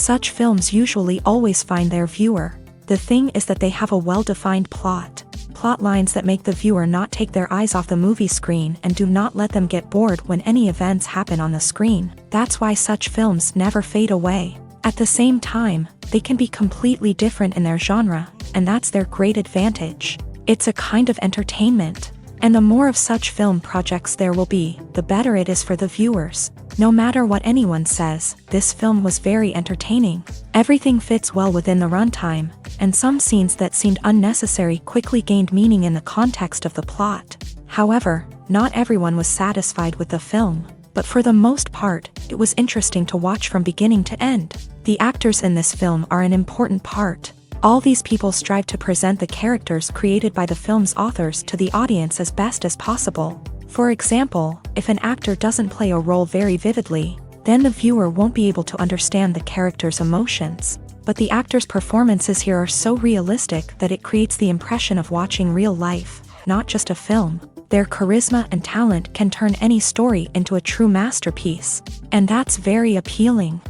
Such films usually always find their viewer. The thing is that they have a well-defined plot lines that make the viewer not take their eyes off the movie screen and do not let them get bored when any events happen on the screen. That's why such films never fade away. At the same time, they can be completely different in their genre, and that's their great advantage. It's a kind of entertainment. And the more of such film projects there will be, the better it is for the viewers. No matter what anyone says, this film was very entertaining. Everything fits well within the runtime, and some scenes that seemed unnecessary quickly gained meaning in the context of the plot. However, not everyone was satisfied with the film, but for the most part, it was interesting to watch from beginning to end. The actors in this film are an important part. All these people strive to present the characters created by the film's authors to the audience as best as possible. For example, if an actor doesn't play a role very vividly, then the viewer won't be able to understand the character's emotions. But the actors' performances here are so realistic that it creates the impression of watching real life, not just a film. Their charisma and talent can turn any story into a true masterpiece, and that's very appealing.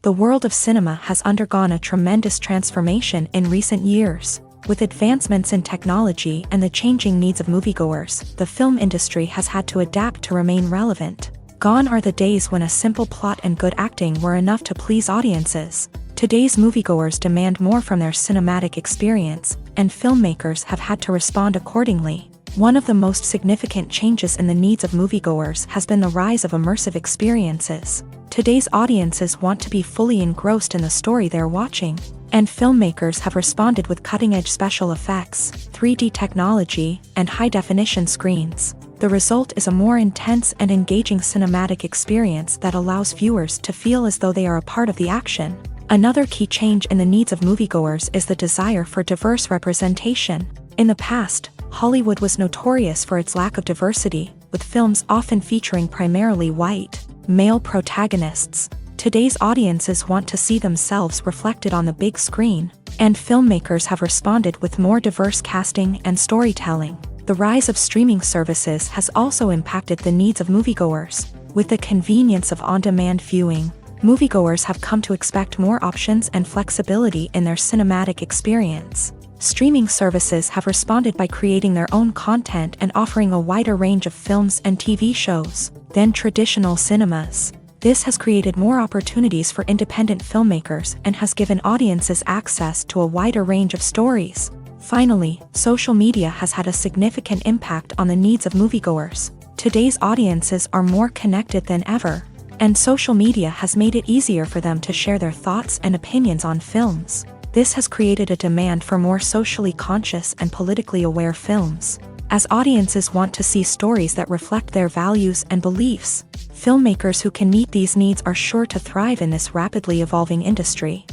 The world of cinema has undergone a tremendous transformation in recent years. With advancements in technology and the changing needs of moviegoers, the film industry has had to adapt to remain relevant. Gone are the days when a simple plot and good acting were enough to please audiences. Today's moviegoers demand more from their cinematic experience, and filmmakers have had to respond accordingly. One of the most significant changes in the needs of moviegoers has been the rise of immersive experiences. Today's audiences want to be fully engrossed in the story they're watching, and filmmakers have responded with cutting-edge special effects, 3D technology, and high-definition screens. The result is a more intense and engaging cinematic experience that allows viewers to feel as though they are a part of the action. Another key change in the needs of moviegoers is the desire for diverse representation. In the past, Hollywood was notorious for its lack of diversity, with films often featuring primarily white, male protagonists. Today's audiences want to see themselves reflected on the big screen, and filmmakers have responded with more diverse casting and storytelling. The rise of streaming services has also impacted the needs of moviegoers. With the convenience of on-demand viewing, moviegoers have come to expect more options and flexibility in their cinematic experience. Streaming services have responded by creating their own content and offering a wider range of films and TV shows than traditional cinemas. This has created more opportunities for independent filmmakers and has given audiences access to a wider range of stories. Finally, social media has had a significant impact on the needs of moviegoers. Today's audiences are more connected than ever, and social media has made it easier for them to share their thoughts and opinions on films. This has created a demand for more socially conscious and politically aware films. As audiences want to see stories that reflect their values and beliefs, filmmakers who can meet these needs are sure to thrive in this rapidly evolving industry.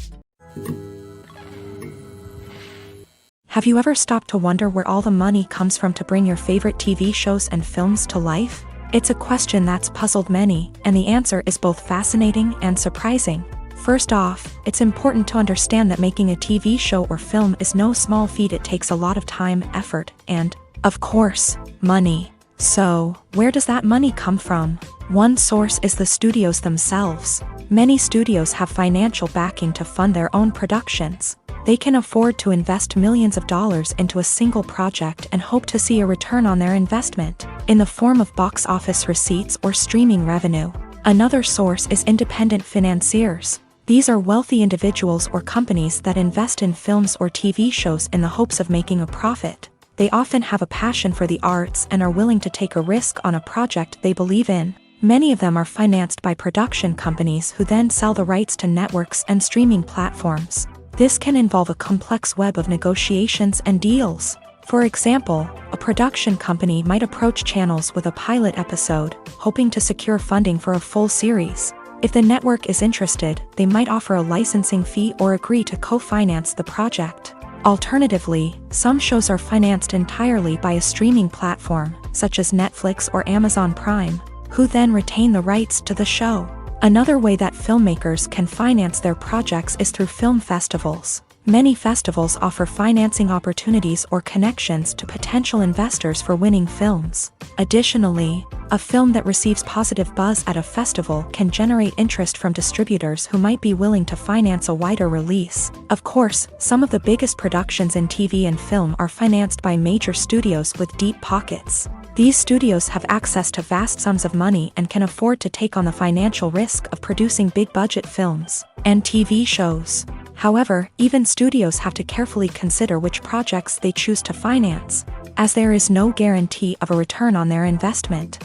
Have you ever stopped to wonder where all the money comes from to bring your favorite TV shows and films to life? It's a question that's puzzled many, and the answer is both fascinating and surprising. First off, it's important to understand that making a TV show or film is no small feat. It takes a lot of time, effort, and, of course, money. So, where does that money come from? One source is the studios themselves. Many studios have financial backing to fund their own productions. They can afford to invest millions of dollars into a single project and hope to see a return on their investment, in the form of box office receipts or streaming revenue. Another source is independent financiers. These are wealthy individuals or companies that invest in films or TV shows in the hopes of making a profit. They often have a passion for the arts and are willing to take a risk on a project they believe in. Many of them are financed by production companies who then sell the rights to networks and streaming platforms. This can involve a complex web of negotiations and deals. For example, a production company might approach channels with a pilot episode, hoping to secure funding for a full series. If the network is interested, they might offer a licensing fee or agree to co-finance the project. Alternatively, some shows are financed entirely by a streaming platform, such as Netflix or Amazon Prime, who then retain the rights to the show. Another way that filmmakers can finance their projects is through film festivals. Many festivals offer financing opportunities or connections to potential investors for winning films. Additionally, a film that receives positive buzz at a festival can generate interest from distributors who might be willing to finance a wider release. Of course, some of the biggest productions in TV and film are financed by major studios with deep pockets. These studios have access to vast sums of money and can afford to take on the financial risk of producing big-budget films and TV shows. However, even studios have to carefully consider which projects they choose to finance, as there is no guarantee of a return on their investment.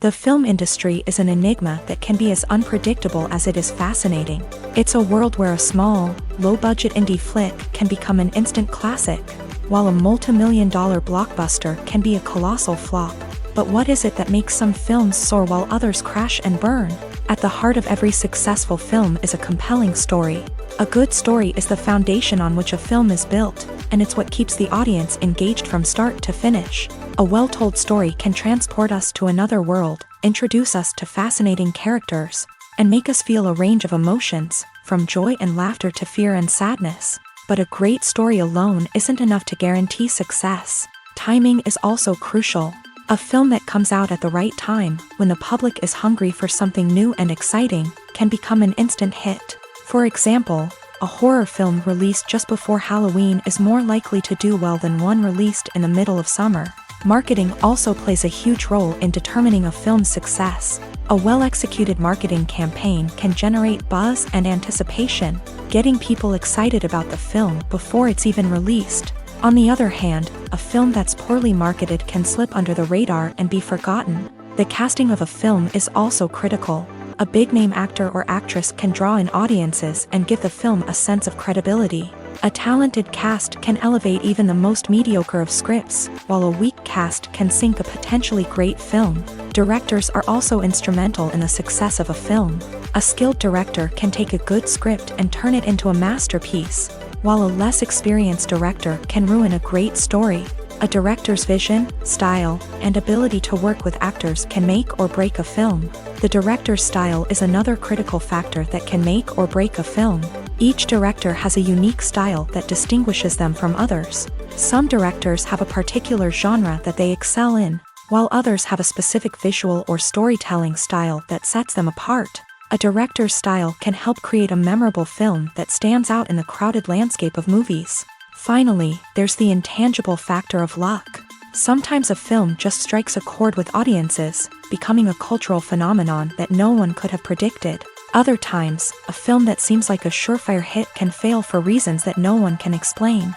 The film industry is an enigma that can be as unpredictable as it is fascinating. It's a world where a small, low-budget indie flick can become an instant classic, while a multi-million-dollar blockbuster can be a colossal flop. But what is it that makes some films soar while others crash and burn? At the heart of every successful film is a compelling story. A good story is the foundation on which a film is built, and it's what keeps the audience engaged from start to finish. A well-told story can transport us to another world, introduce us to fascinating characters, and make us feel a range of emotions, from joy and laughter to fear and sadness. But a great story alone isn't enough to guarantee success. Timing is also crucial. A film that comes out at the right time, when the public is hungry for something new and exciting, can become an instant hit. For example, a horror film released just before Halloween is more likely to do well than one released in the middle of summer. Marketing also plays a huge role in determining a film's success. A well-executed marketing campaign can generate buzz and anticipation, getting people excited about the film before it's even released. On the other hand, a film that's poorly marketed can slip under the radar and be forgotten. The casting of a film is also critical. A big-name actor or actress can draw in audiences and give the film a sense of credibility. A talented cast can elevate even the most mediocre of scripts, while a weak cast can sink a potentially great film. Directors are also instrumental in the success of a film. A skilled director can take a good script and turn it into a masterpiece, while a less experienced director can ruin a great story. A director's vision, style, and ability to work with actors can make or break a film. The director's style is another critical factor that can make or break a film. Each director has a unique style that distinguishes them from others. Some directors have a particular genre that they excel in, while others have a specific visual or storytelling style that sets them apart. A director's style can help create a memorable film that stands out in the crowded landscape of movies. Finally, there's the intangible factor of luck. Sometimes a film just strikes a chord with audiences, becoming a cultural phenomenon that no one could have predicted. Other times, a film that seems like a surefire hit can fail for reasons that no one can explain.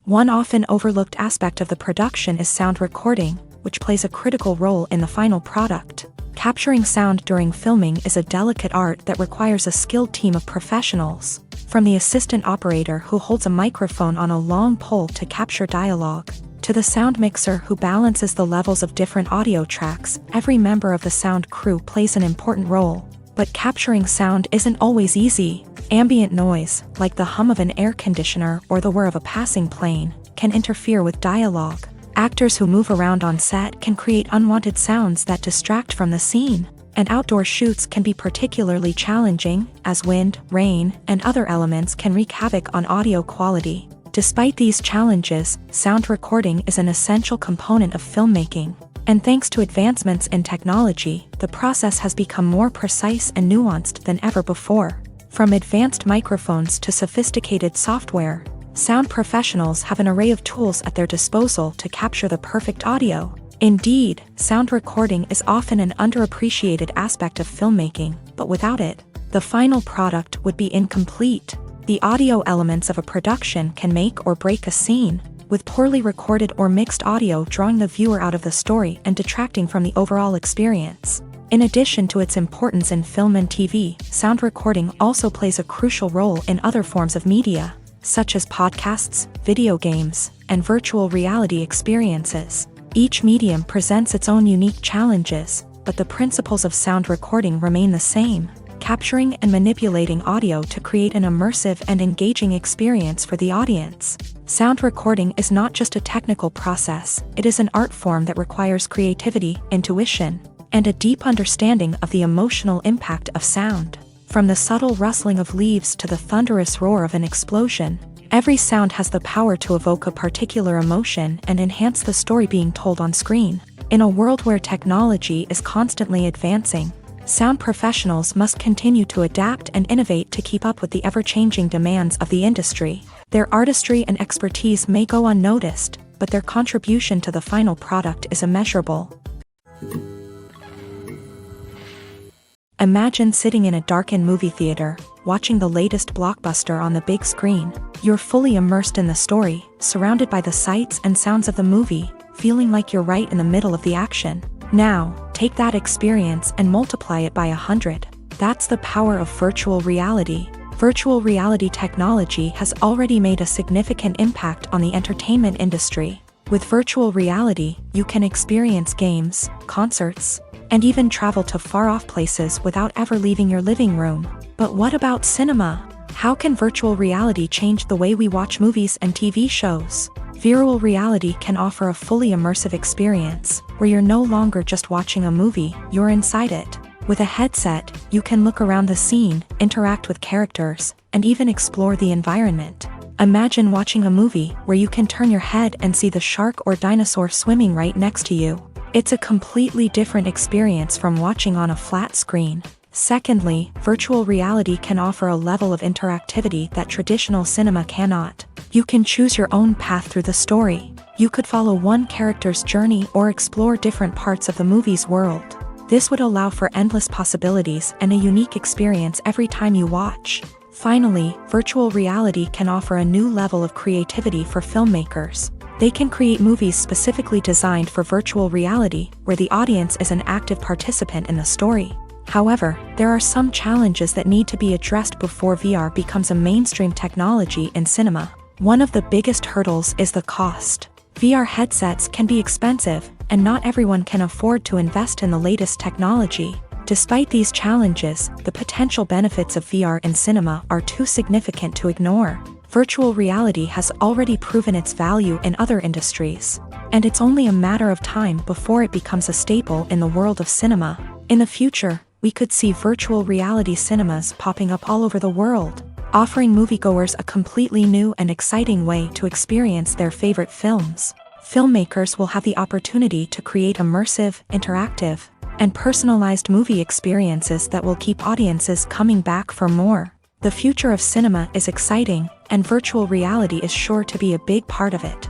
One often overlooked aspect of the production is sound recording, which plays a critical role in the final product. Capturing sound during filming is a delicate art that requires a skilled team of professionals. From the assistant operator who holds a microphone on a long pole to capture dialogue, to the sound mixer who balances the levels of different audio tracks, every member of the sound crew plays an important role. But capturing sound isn't always easy. Ambient noise, like the hum of an air conditioner or the whir of a passing plane, can interfere with dialogue. Actors who move around on set can create unwanted sounds that distract from the scene. And outdoor shoots can be particularly challenging, as wind, rain, and other elements can wreak havoc on audio quality. Despite these challenges, sound recording is an essential component of filmmaking. And thanks to advancements in technology, the process has become more precise and nuanced than ever before. From advanced microphones to sophisticated software, sound professionals have an array of tools at their disposal to capture the perfect audio. Indeed, sound recording is often an underappreciated aspect of filmmaking, but without it, the final product would be incomplete. The audio elements of a production can make or break a scene, with poorly recorded or mixed audio drawing the viewer out of the story and detracting from the overall experience. In addition to its importance in film and TV, sound recording also plays a crucial role in other forms of media, such as podcasts, video games, and virtual reality experiences. Each medium presents its own unique challenges, but the principles of sound recording remain the same, capturing and manipulating audio to create an immersive and engaging experience for the audience. Sound recording is not just a technical process, it is an art form that requires creativity, intuition, and a deep understanding of the emotional impact of sound. From the subtle rustling of leaves to the thunderous roar of an explosion, every sound has the power to evoke a particular emotion and enhance the story being told on screen. In a world where technology is constantly advancing, sound professionals must continue to adapt and innovate to keep up with the ever-changing demands of the industry. Their artistry and expertise may go unnoticed, but their contribution to the final product is immeasurable. Imagine sitting in a darkened movie theater, watching the latest blockbuster on the big screen. You're fully immersed in the story, surrounded by the sights and sounds of the movie, feeling like you're right in the middle of the action. Now, take that experience and multiply it by 100. That's the power of virtual reality. Virtual reality technology has already made a significant impact on the entertainment industry. With virtual reality, you can experience games, concerts, and even travel to far-off places without ever leaving your living room. But what about cinema? How can virtual reality change the way we watch movies and TV shows? Virtual reality can offer a fully immersive experience, where you're no longer just watching a movie, you're inside it. With a headset, you can look around the scene, interact with characters, and even explore the environment. Imagine watching a movie where you can turn your head and see the shark or dinosaur swimming right next to you. It's a completely different experience from watching on a flat screen. Secondly, virtual reality can offer a level of interactivity that traditional cinema cannot. You can choose your own path through the story. You could follow one character's journey or explore different parts of the movie's world. This would allow for endless possibilities and a unique experience every time you watch. Finally, virtual reality can offer a new level of creativity for filmmakers. They can create movies specifically designed for virtual reality, where the audience is an active participant in the story. However, there are some challenges that need to be addressed before VR becomes a mainstream technology in cinema. One of the biggest hurdles is the cost. VR headsets can be expensive, and not everyone can afford to invest in the latest technology. Despite these challenges, the potential benefits of VR in cinema are too significant to ignore. Virtual reality has already proven its value in other industries, and it's only a matter of time before it becomes a staple in the world of cinema. In the future, we could see virtual reality cinemas popping up all over the world, offering moviegoers a completely new and exciting way to experience their favorite films. Filmmakers will have the opportunity to create immersive, interactive, and personalized movie experiences that will keep audiences coming back for more. The future of cinema is exciting, and virtual reality is sure to be a big part of it.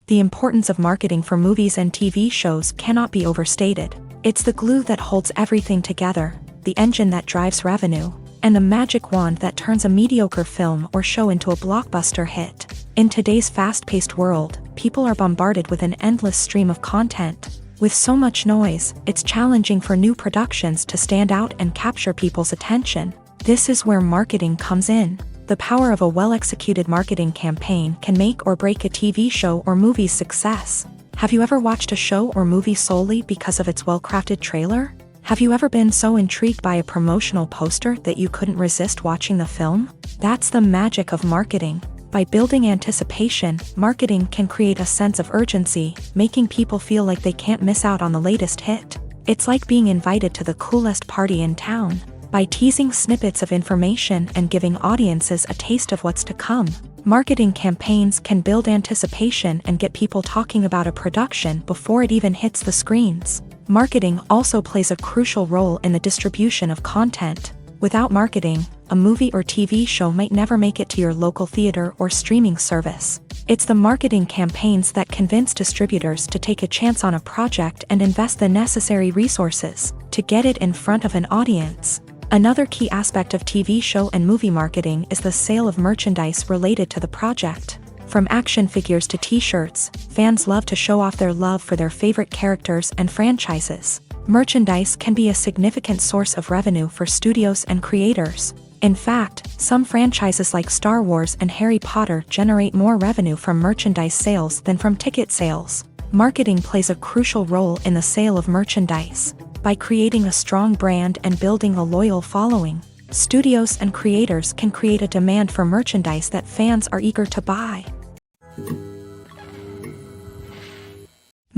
The importance of marketing for movies and TV shows cannot be overstated. It's the glue that holds everything together, the engine that drives revenue, and the magic wand that turns a mediocre film or show into a blockbuster hit. In today's fast-paced world, people are bombarded with an endless stream of content. With so much noise, it's challenging for new productions to stand out and capture people's attention. This is where marketing comes in. The power of a well-executed marketing campaign can make or break a TV show or movie's success. Have you ever watched a show or movie solely because of its well-crafted trailer? Have you ever been so intrigued by a promotional poster that you couldn't resist watching the film? That's the magic of marketing. By building anticipation, marketing can create a sense of urgency, making people feel like they can't miss out on the latest hit. It's like being invited to the coolest party in town. By teasing snippets of information and giving audiences a taste of what's to come, marketing campaigns can build anticipation and get people talking about a production before it even hits the screens. Marketing also plays a crucial role in the distribution of content. Without marketing, a movie or TV show might never make it to your local theater or streaming service. It's the marketing campaigns that convince distributors to take a chance on a project and invest the necessary resources to get it in front of an audience. Another key aspect of TV show and movie marketing is the sale of merchandise related to the project. From action figures to t-shirts, fans love to show off their love for their favorite characters and franchises. Merchandise can be a significant source of revenue for studios and creators. In fact, some franchises like Star Wars and Harry Potter generate more revenue from merchandise sales than from ticket sales. Marketing plays a crucial role in the sale of merchandise. By creating a strong brand and building a loyal following, studios and creators can create a demand for merchandise that fans are eager to buy.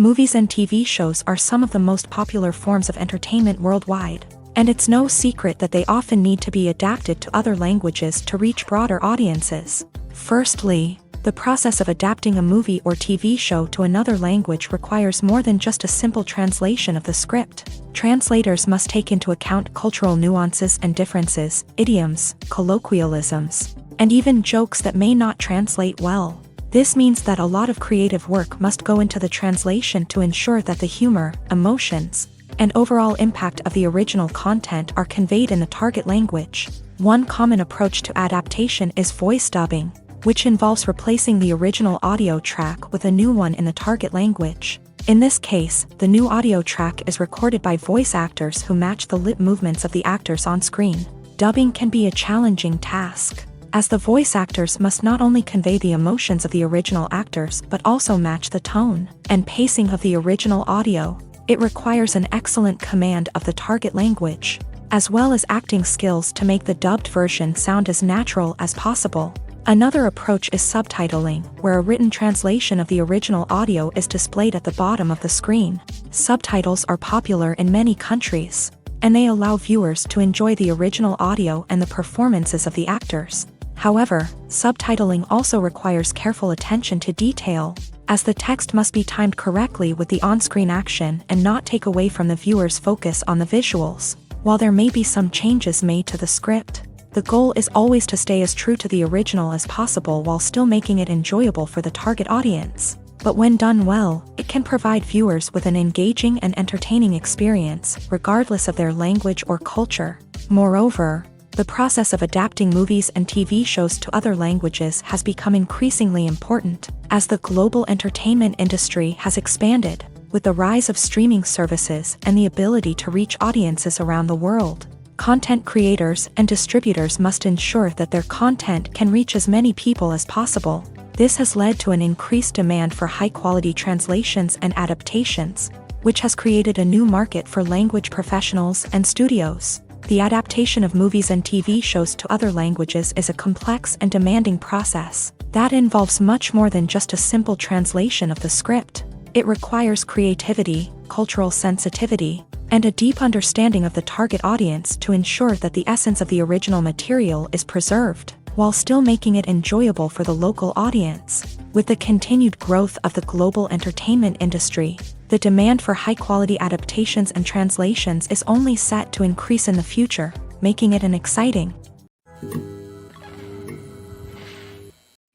Movies and TV shows are some of the most popular forms of entertainment worldwide, and it's no secret that they often need to be adapted to other languages to reach broader audiences. Firstly, the process of adapting a movie or TV show to another language requires more than just a simple translation of the script. Translators must take into account cultural nuances and differences, idioms, colloquialisms, and even jokes that may not translate well. This means that a lot of creative work must go into the translation to ensure that the humor, emotions, and overall impact of the original content are conveyed in the target language. One common approach to adaptation is voice dubbing, which involves replacing the original audio track with a new one in the target language. In this case, the new audio track is recorded by voice actors who match the lip movements of the actors on screen. Dubbing can be a challenging task, as the voice actors must not only convey the emotions of the original actors but also match the tone and pacing of the original audio. It requires an excellent command of the target language, as well as acting skills to make the dubbed version sound as natural as possible. Another approach is subtitling, where a written translation of the original audio is displayed at the bottom of the screen. Subtitles are popular in many countries, and they allow viewers to enjoy the original audio and the performances of the actors. However, subtitling also requires careful attention to detail, as the text must be timed correctly with the on-screen action and not take away from the viewer's focus on the visuals. While there may be some changes made to the script, the goal is always to stay as true to the original as possible while still making it enjoyable for the target audience. But when done well, it can provide viewers with an engaging and entertaining experience, regardless of their language or culture. Moreover, the process of adapting movies and TV shows to other languages has become increasingly important, as the global entertainment industry has expanded, with the rise of streaming services and the ability to reach audiences around the world. Content creators and distributors must ensure that their content can reach as many people as possible. This has led to an increased demand for high-quality translations and adaptations, which has created a new market for language professionals and studios. The adaptation of movies and TV shows to other languages is a complex and demanding process that involves much more than just a simple translation of the script. It requires creativity, cultural sensitivity, and a deep understanding of the target audience to ensure that the essence of the original material is preserved, while still making it enjoyable for the local audience. With the continued growth of the global entertainment industry, the demand for high-quality adaptations and translations is only set to increase in the future, making it an exciting.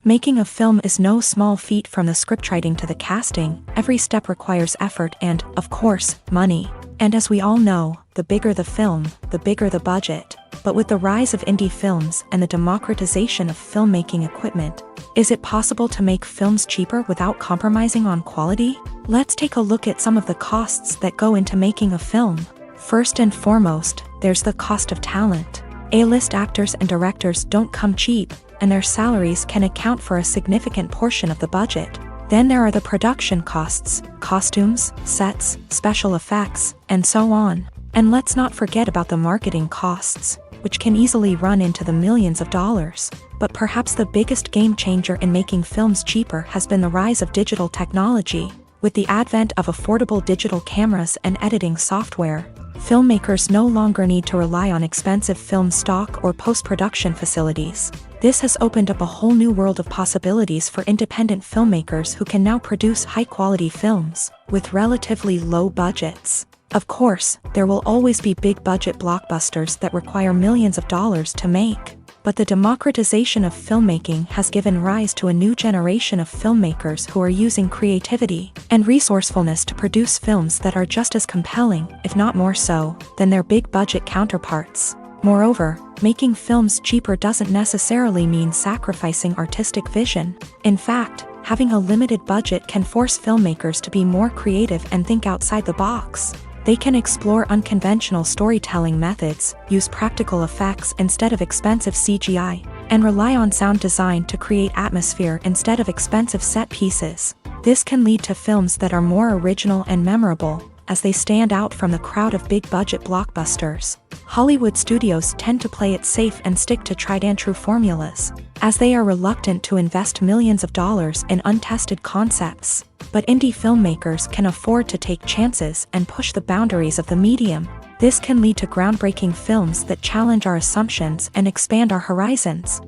Making a film is no small feat. From the scriptwriting to the casting, every step requires effort and, of course, money. And as we all know, the bigger the film, the bigger the budget. But with the rise of indie films and the democratization of filmmaking equipment, is it possible to make films cheaper without compromising on quality? Let's take a look at some of the costs that go into making a film. First and foremost, there's the cost of talent. A-list actors and directors don't come cheap, and their salaries can account for a significant portion of the budget. Then there are the production costs, costumes, sets, special effects, and so on. And let's not forget about the marketing costs, which can easily run into the millions of dollars. But perhaps the biggest game changer in making films cheaper has been the rise of digital technology. With the advent of affordable digital cameras and editing software, filmmakers no longer need to rely on expensive film stock or post-production facilities. This has opened up a whole new world of possibilities for independent filmmakers who can now produce high-quality films with relatively low budgets. Of course, there will always be big-budget blockbusters that require millions of dollars to make. But the democratization of filmmaking has given rise to a new generation of filmmakers who are using creativity and resourcefulness to produce films that are just as compelling, if not more so, than their big-budget counterparts. Moreover, making films cheaper doesn't necessarily mean sacrificing artistic vision. In fact, having a limited budget can force filmmakers to be more creative and think outside the box. They can explore unconventional storytelling methods, use practical effects instead of expensive CGI, and rely on sound design to create atmosphere instead of expensive set pieces. This can lead to films that are more original and memorable, as they stand out from the crowd of big-budget blockbusters. Hollywood studios tend to play it safe and stick to tried-and-true formulas, as they are reluctant to invest millions of dollars in untested concepts. But indie filmmakers can afford to take chances and push the boundaries of the medium. This can lead to groundbreaking films that challenge our assumptions and expand our horizons.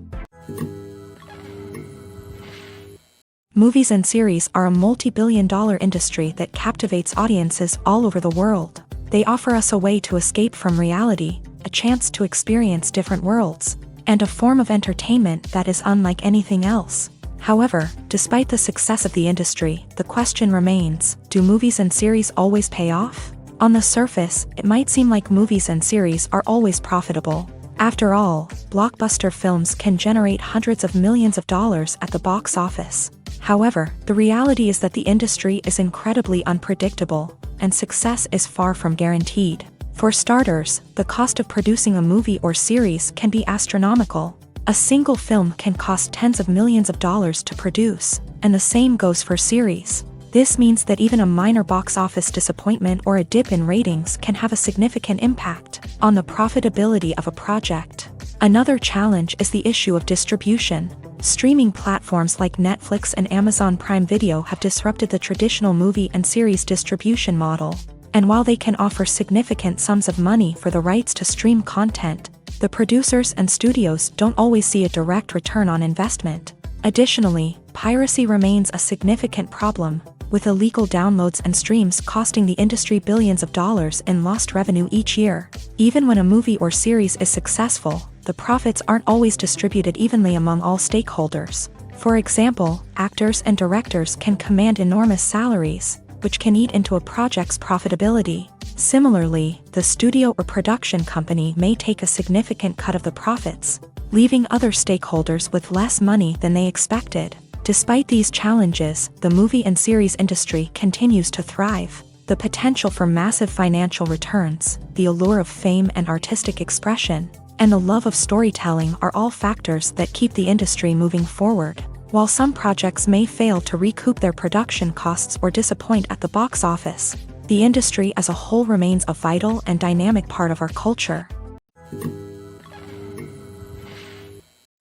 Movies and series are a multi-billion-dollar industry that captivates audiences all over the world. They offer us a way to escape from reality, a chance to experience different worlds, and a form of entertainment that is unlike anything else. However, despite the success of the industry, the question remains, do movies and series always pay off? On the surface, it might seem like movies and series are always profitable. After all, blockbuster films can generate hundreds of millions of dollars at the box office. However, the reality is that the industry is incredibly unpredictable, and success is far from guaranteed. For starters, the cost of producing a movie or series can be astronomical. A single film can cost tens of millions of dollars to produce, and the same goes for series. This means that even a minor box office disappointment or a dip in ratings can have a significant impact on the profitability of a project. Another challenge is the issue of distribution. Streaming platforms like Netflix and Amazon Prime Video have disrupted the traditional movie and series distribution model. And while they can offer significant sums of money for the rights to stream content, the producers and studios don't always see a direct return on investment. Additionally, piracy remains a significant problem, with illegal downloads and streams costing the industry billions of dollars in lost revenue each year. Even when a movie or series is successful, the profits aren't always distributed evenly among all stakeholders. For example, actors and directors can command enormous salaries, which can eat into a project's profitability. Similarly, the studio or production company may take a significant cut of the profits, leaving other stakeholders with less money than they expected. Despite these challenges, the movie and series industry continues to thrive. The potential for massive financial returns, the allure of fame and artistic expression, and the love of storytelling are all factors that keep the industry moving forward. While some projects may fail to recoup their production costs or disappoint at the box office, the industry as a whole remains a vital and dynamic part of our culture.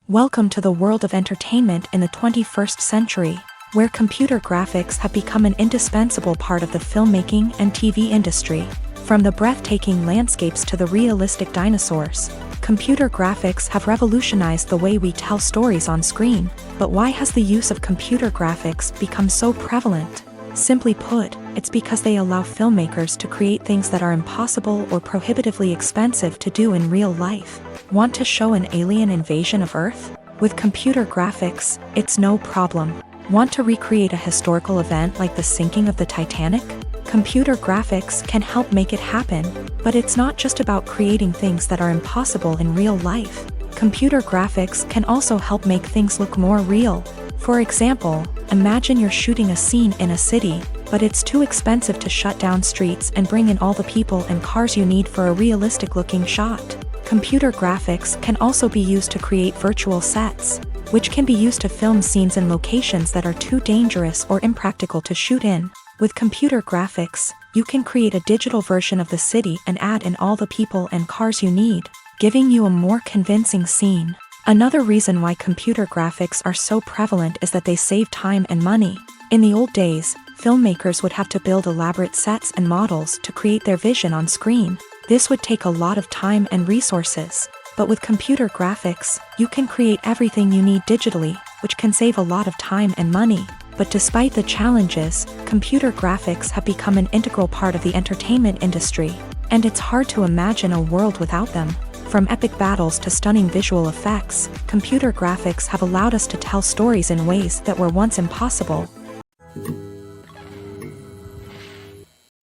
Welcome to the world of entertainment in the 21st century, where computer graphics have become an indispensable part of the filmmaking and TV industry. From the breathtaking landscapes to the realistic dinosaurs, computer graphics have revolutionized the way we tell stories on screen. But why has the use of computer graphics become so prevalent? Simply put, it's because they allow filmmakers to create things that are impossible or prohibitively expensive to do in real life. Want to show an alien invasion of Earth? With computer graphics, it's no problem. Want to recreate a historical event like the sinking of the Titanic? Computer graphics can help make it happen, but it's not just about creating things that are impossible in real life. Computer graphics can also help make things look more real. For example, imagine you're shooting a scene in a city, but it's too expensive to shut down streets and bring in all the people and cars you need for a realistic-looking shot. Computer graphics can also be used to create virtual sets, which can be used to film scenes in locations that are too dangerous or impractical to shoot in. With computer graphics, you can create a digital version of the city and add in all the people and cars you need, giving you a more convincing scene. Another reason why computer graphics are so prevalent is that they save time and money. In the old days, filmmakers would have to build elaborate sets and models to create their vision on screen. This would take a lot of time and resources. But with computer graphics, you can create everything you need digitally, which can save a lot of time and money. But despite the challenges, computer graphics have become an integral part of the entertainment industry, and it's hard to imagine a world without them. From epic battles to stunning visual effects, computer graphics have allowed us to tell stories in ways that were once impossible.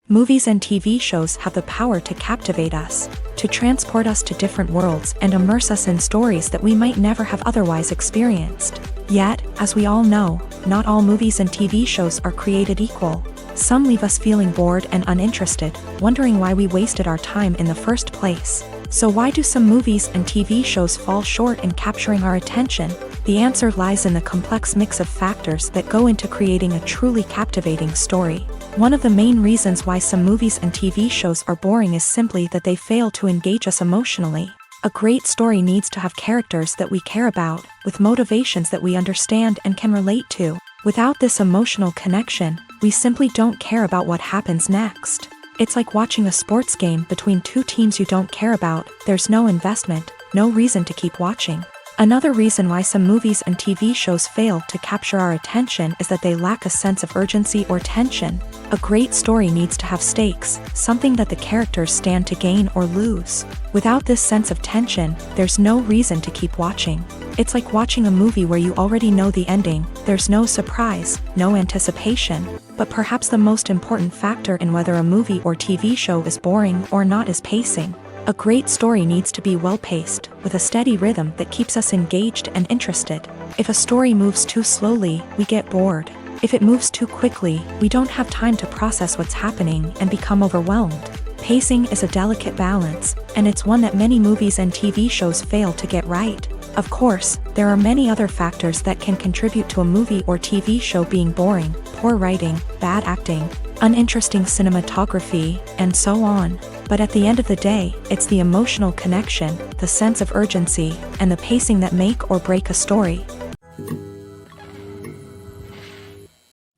Movies and TV shows have the power to captivate us, to transport us to different worlds and immerse us in stories that we might never have otherwise experienced. Yet, as we all know, not all movies and TV shows are created equal. Some leave us feeling bored and uninterested, wondering why we wasted our time in the first place. So why do some movies and TV shows fall short in capturing our attention? The answer lies in the complex mix of factors that go into creating a truly captivating story. One of the main reasons why some movies and TV shows are boring is simply that they fail to engage us emotionally. A great story needs to have characters that we care about, with motivations that we understand and can relate to. Without this emotional connection, we simply don't care about what happens next. It's like watching a sports game between two teams you don't care about. There's no investment, no reason to keep watching. Another reason why some movies and TV shows fail to capture our attention is that they lack a sense of urgency or tension. A great story needs to have stakes, something that the characters stand to gain or lose. Without this sense of tension, there's no reason to keep watching. It's like watching a movie where you already know the ending. There's no surprise, no anticipation. But perhaps the most important factor in whether a movie or TV show is boring or not is pacing. A great story needs to be well-paced, with a steady rhythm that keeps us engaged and interested. If a story moves too slowly, we get bored. If it moves too quickly, we don't have time to process what's happening and become overwhelmed. Pacing is a delicate balance, and it's one that many movies and TV shows fail to get right. Of course, there are many other factors that can contribute to a movie or TV show being boring: poor writing, bad acting, uninteresting cinematography, and so on. But at the end of the day, it's the emotional connection, the sense of urgency, and the pacing that make or break a story.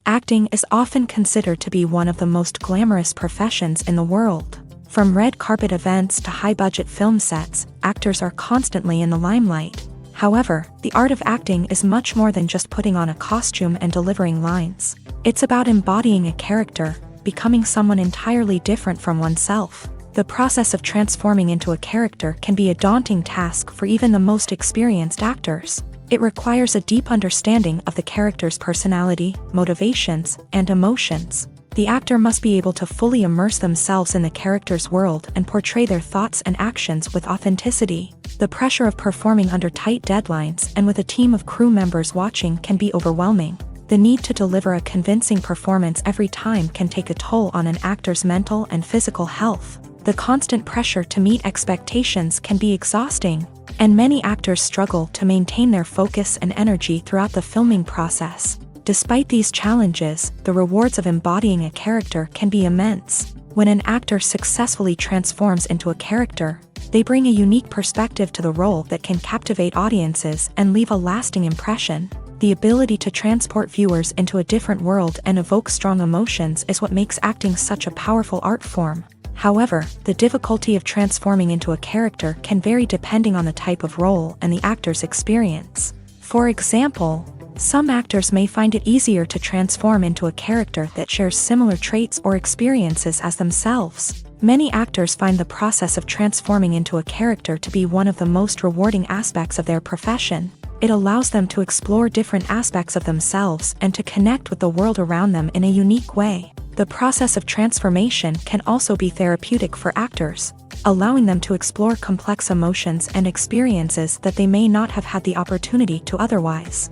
Acting is often considered to be one of the most glamorous professions in the world. From red carpet events to high-budget film sets, actors are constantly in the limelight. However, the art of acting is much more than just putting on a costume and delivering lines. It's about embodying a character, becoming someone entirely different from oneself. The process of transforming into a character can be a daunting task for even the most experienced actors. It requires a deep understanding of the character's personality, motivations, and emotions. The actor must be able to fully immerse themselves in the character's world and portray their thoughts and actions with authenticity. The pressure of performing under tight deadlines and with a team of crew members watching can be overwhelming. The need to deliver a convincing performance every time can take a toll on an actor's mental and physical health. The constant pressure to meet expectations can be exhausting, and many actors struggle to maintain their focus and energy throughout the filming process. Despite these challenges, the rewards of embodying a character can be immense. When an actor successfully transforms into a character, they bring a unique perspective to the role that can captivate audiences and leave a lasting impression. The ability to transport viewers into a different world and evoke strong emotions is what makes acting such a powerful art form. However, the difficulty of transforming into a character can vary depending on the type of role and the actor's experience. For example, some actors may find it easier to transform into a character that shares similar traits or experiences as themselves. Many actors find the process of transforming into a character to be one of the most rewarding aspects of their profession. It allows them to explore different aspects of themselves and to connect with the world around them in a unique way. The process of transformation can also be therapeutic for actors, allowing them to explore complex emotions and experiences that they may not have had the opportunity to otherwise.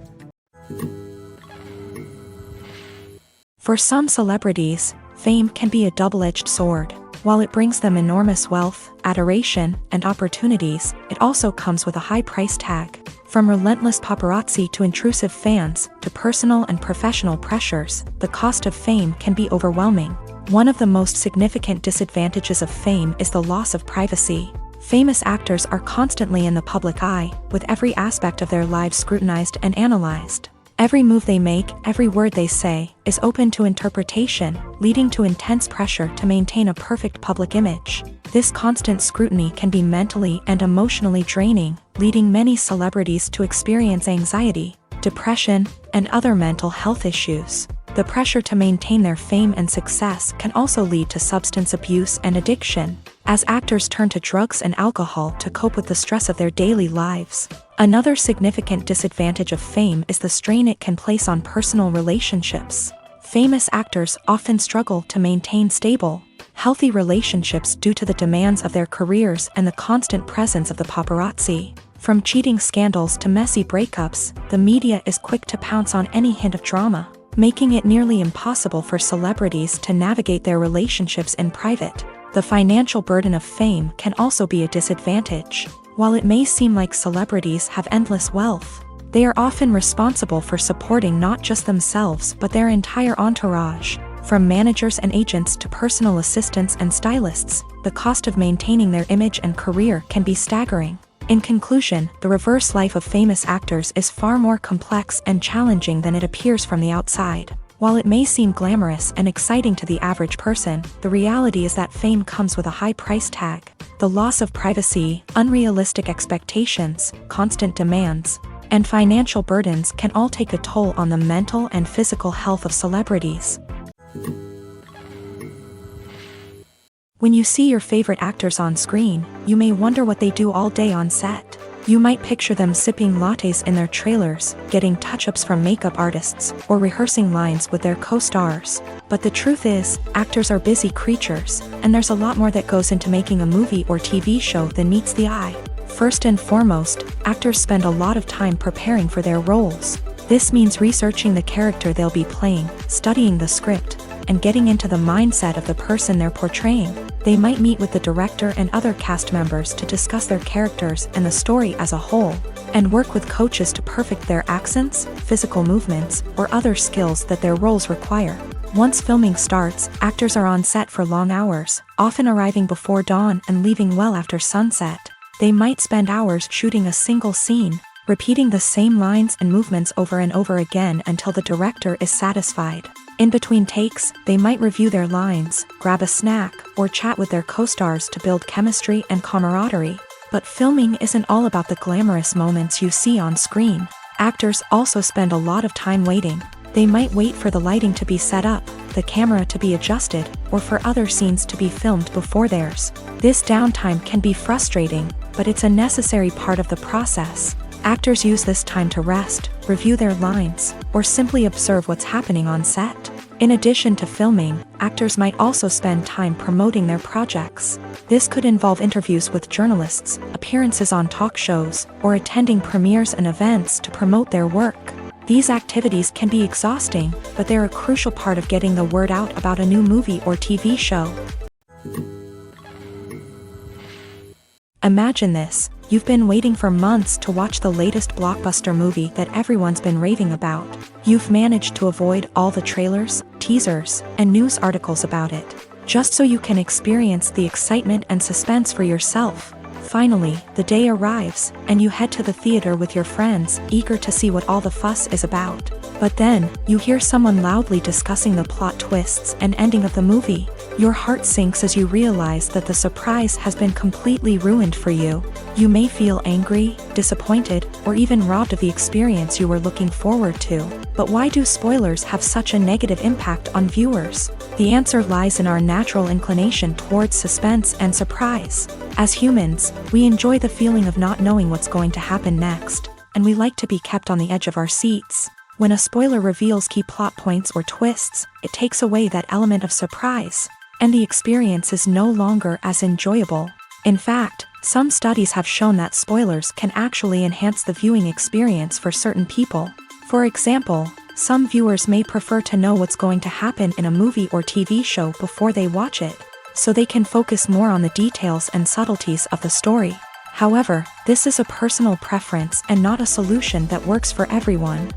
For some celebrities, fame can be a double-edged sword. While it brings them enormous wealth, adoration, and opportunities, it also comes with a high price tag. From relentless paparazzi to intrusive fans, to personal and professional pressures, the cost of fame can be overwhelming. One of the most significant disadvantages of fame is the loss of privacy. Famous actors are constantly in the public eye, with every aspect of their lives scrutinized and analyzed. Every move they make, every word they say, is open to interpretation, leading to intense pressure to maintain a perfect public image. This constant scrutiny can be mentally and emotionally draining, leading many celebrities to experience anxiety, depression, and other mental health issues. The pressure to maintain their fame and success can also lead to substance abuse and addiction, as actors turn to drugs and alcohol to cope with the stress of their daily lives. Another significant disadvantage of fame is the strain it can place on personal relationships. Famous actors often struggle to maintain stable, healthy relationships due to the demands of their careers and the constant presence of the paparazzi. From cheating scandals to messy breakups, the media is quick to pounce on any hint of drama, making it nearly impossible for celebrities to navigate their relationships in private. The financial burden of fame can also be a disadvantage. While it may seem like celebrities have endless wealth, they are often responsible for supporting not just themselves but their entire entourage. From managers and agents to personal assistants and stylists, the cost of maintaining their image and career can be staggering. In conclusion, the reverse life of famous actors is far more complex and challenging than it appears from the outside. While it may seem glamorous and exciting to the average person, the reality is that fame comes with a high price tag. The loss of privacy, unrealistic expectations, constant demands, and financial burdens can all take a toll on the mental and physical health of celebrities. When you see your favorite actors on screen, you may wonder what they do all day on set. You might picture them sipping lattes in their trailers, getting touch-ups from makeup artists, or rehearsing lines with their co-stars. But the truth is, actors are busy creatures, and there's a lot more that goes into making a movie or TV show than meets the eye. First and foremost, actors spend a lot of time preparing for their roles. This means researching the character they'll be playing, studying the script, and getting into the mindset of the person they're portraying. They might meet with the director and other cast members to discuss their characters and the story as a whole, and work with coaches to perfect their accents, physical movements, or other skills that their roles require. Once filming starts, actors are on set for long hours, often arriving before dawn and leaving well after sunset. They might spend hours shooting a single scene, repeating the same lines and movements over and over again until the director is satisfied. In between takes, they might review their lines, grab a snack, or chat with their co-stars to build chemistry and camaraderie. But filming isn't all about the glamorous moments you see on screen. Actors also spend a lot of time waiting. They might wait for the lighting to be set up, the camera to be adjusted, or for other scenes to be filmed before theirs. This downtime can be frustrating, but it's a necessary part of the process. Actors use this time to rest, review their lines, or simply observe what's happening on set. In addition to filming, actors might also spend time promoting their projects. This could involve interviews with journalists, appearances on talk shows, or attending premieres and events to promote their work. These activities can be exhausting, but they're a crucial part of getting the word out about a new movie or TV show. Imagine this. You've been waiting for months to watch the latest blockbuster movie that everyone's been raving about. You've managed to avoid all the trailers, teasers, and news articles about it, just so you can experience the excitement and suspense for yourself. Finally, the day arrives, and you head to the theater with your friends, eager to see what all the fuss is about. But then, you hear someone loudly discussing the plot twists and ending of the movie. Your heart sinks as you realize that the surprise has been completely ruined for you. You may feel angry, disappointed, or even robbed of the experience you were looking forward to. But why do spoilers have such a negative impact on viewers? The answer lies in our natural inclination towards suspense and surprise. As humans, we enjoy the feeling of not knowing what's going to happen next, and we like to be kept on the edge of our seats. When a spoiler reveals key plot points or twists, it takes away that element of surprise, and the experience is no longer as enjoyable. In fact, some studies have shown that spoilers can actually enhance the viewing experience for certain people. For example, some viewers may prefer to know what's going to happen in a movie or TV show before they watch it, so they can focus more on the details and subtleties of the story. However, this is a personal preference and not a solution that works for everyone.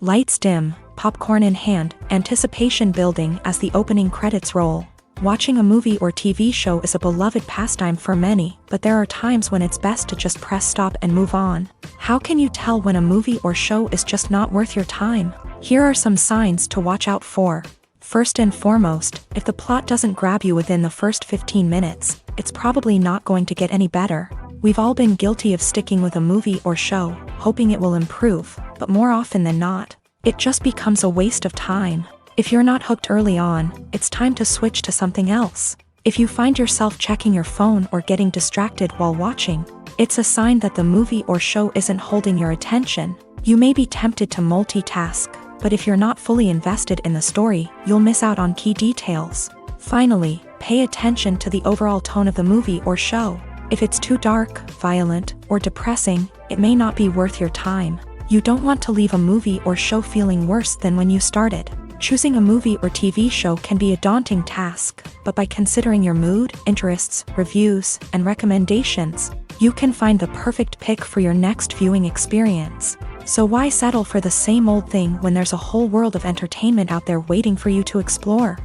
Lights dim, popcorn in hand, anticipation building as the opening credits roll. Watching a movie or TV show is a beloved pastime for many, but there are times when it's best to just press stop and move on. How can you tell when a movie or show is just not worth your time? Here are some signs to watch out for. First and foremost, if the plot doesn't grab you within the first 15 minutes, it's probably not going to get any better. We've all been guilty of sticking with a movie or show, hoping it will improve, but more often than not, it just becomes a waste of time. If you're not hooked early on, it's time to switch to something else. If you find yourself checking your phone or getting distracted while watching, it's a sign that the movie or show isn't holding your attention. You may be tempted to multitask, but if you're not fully invested in the story, you'll miss out on key details. Finally, pay attention to the overall tone of the movie or show. If it's too dark, violent, or depressing, it may not be worth your time. You don't want to leave a movie or show feeling worse than when you started. Choosing a movie or TV show can be a daunting task, but by considering your mood, interests, reviews, and recommendations, you can find the perfect pick for your next viewing experience. So why settle for the same old thing when there's a whole world of entertainment out there waiting for you to explore?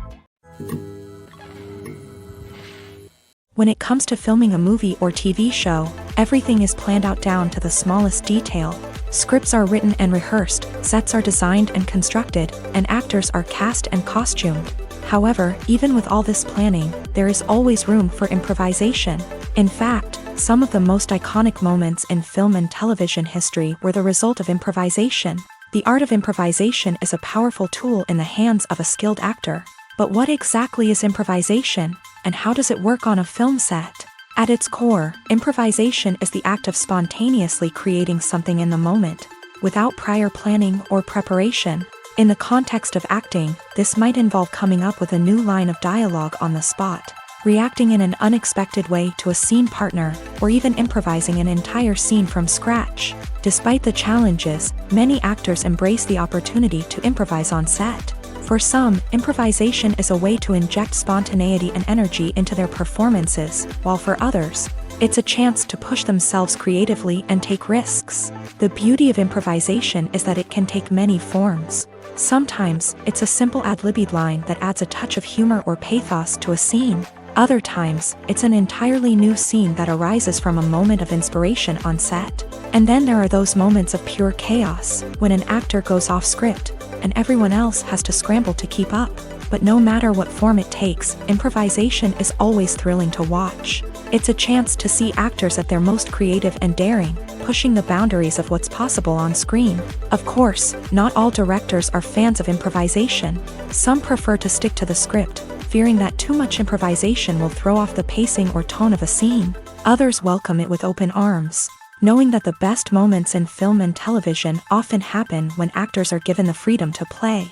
When it comes to filming a movie or TV show, everything is planned out down to the smallest detail. Scripts are written and rehearsed, sets are designed and constructed, and actors are cast and costumed. However, even with all this planning, there is always room for improvisation. In fact, some of the most iconic moments in film and television history were the result of improvisation. The art of improvisation is a powerful tool in the hands of a skilled actor. But what exactly is improvisation, and how does it work on a film set? At its core, improvisation is the act of spontaneously creating something in the moment, without prior planning or preparation. In the context of acting, this might involve coming up with a new line of dialogue on the spot, reacting in an unexpected way to a scene partner, or even improvising an entire scene from scratch. Despite the challenges, many actors embrace the opportunity to improvise on set. For some, improvisation is a way to inject spontaneity and energy into their performances, while for others, it's a chance to push themselves creatively and take risks. The beauty of improvisation is that it can take many forms. Sometimes, it's a simple ad-libbed line that adds a touch of humor or pathos to a scene. Other times, it's an entirely new scene that arises from a moment of inspiration on set. And then there are those moments of pure chaos, when an actor goes off script, and everyone else has to scramble to keep up. But no matter what form it takes, improvisation is always thrilling to watch. It's a chance to see actors at their most creative and daring, pushing the boundaries of what's possible on screen. Of course, not all directors are fans of improvisation. Some prefer to stick to the script, fearing that too much improvisation will throw off the pacing or tone of a scene. Others welcome it with open arms, knowing that the best moments in film and television often happen when actors are given the freedom to play.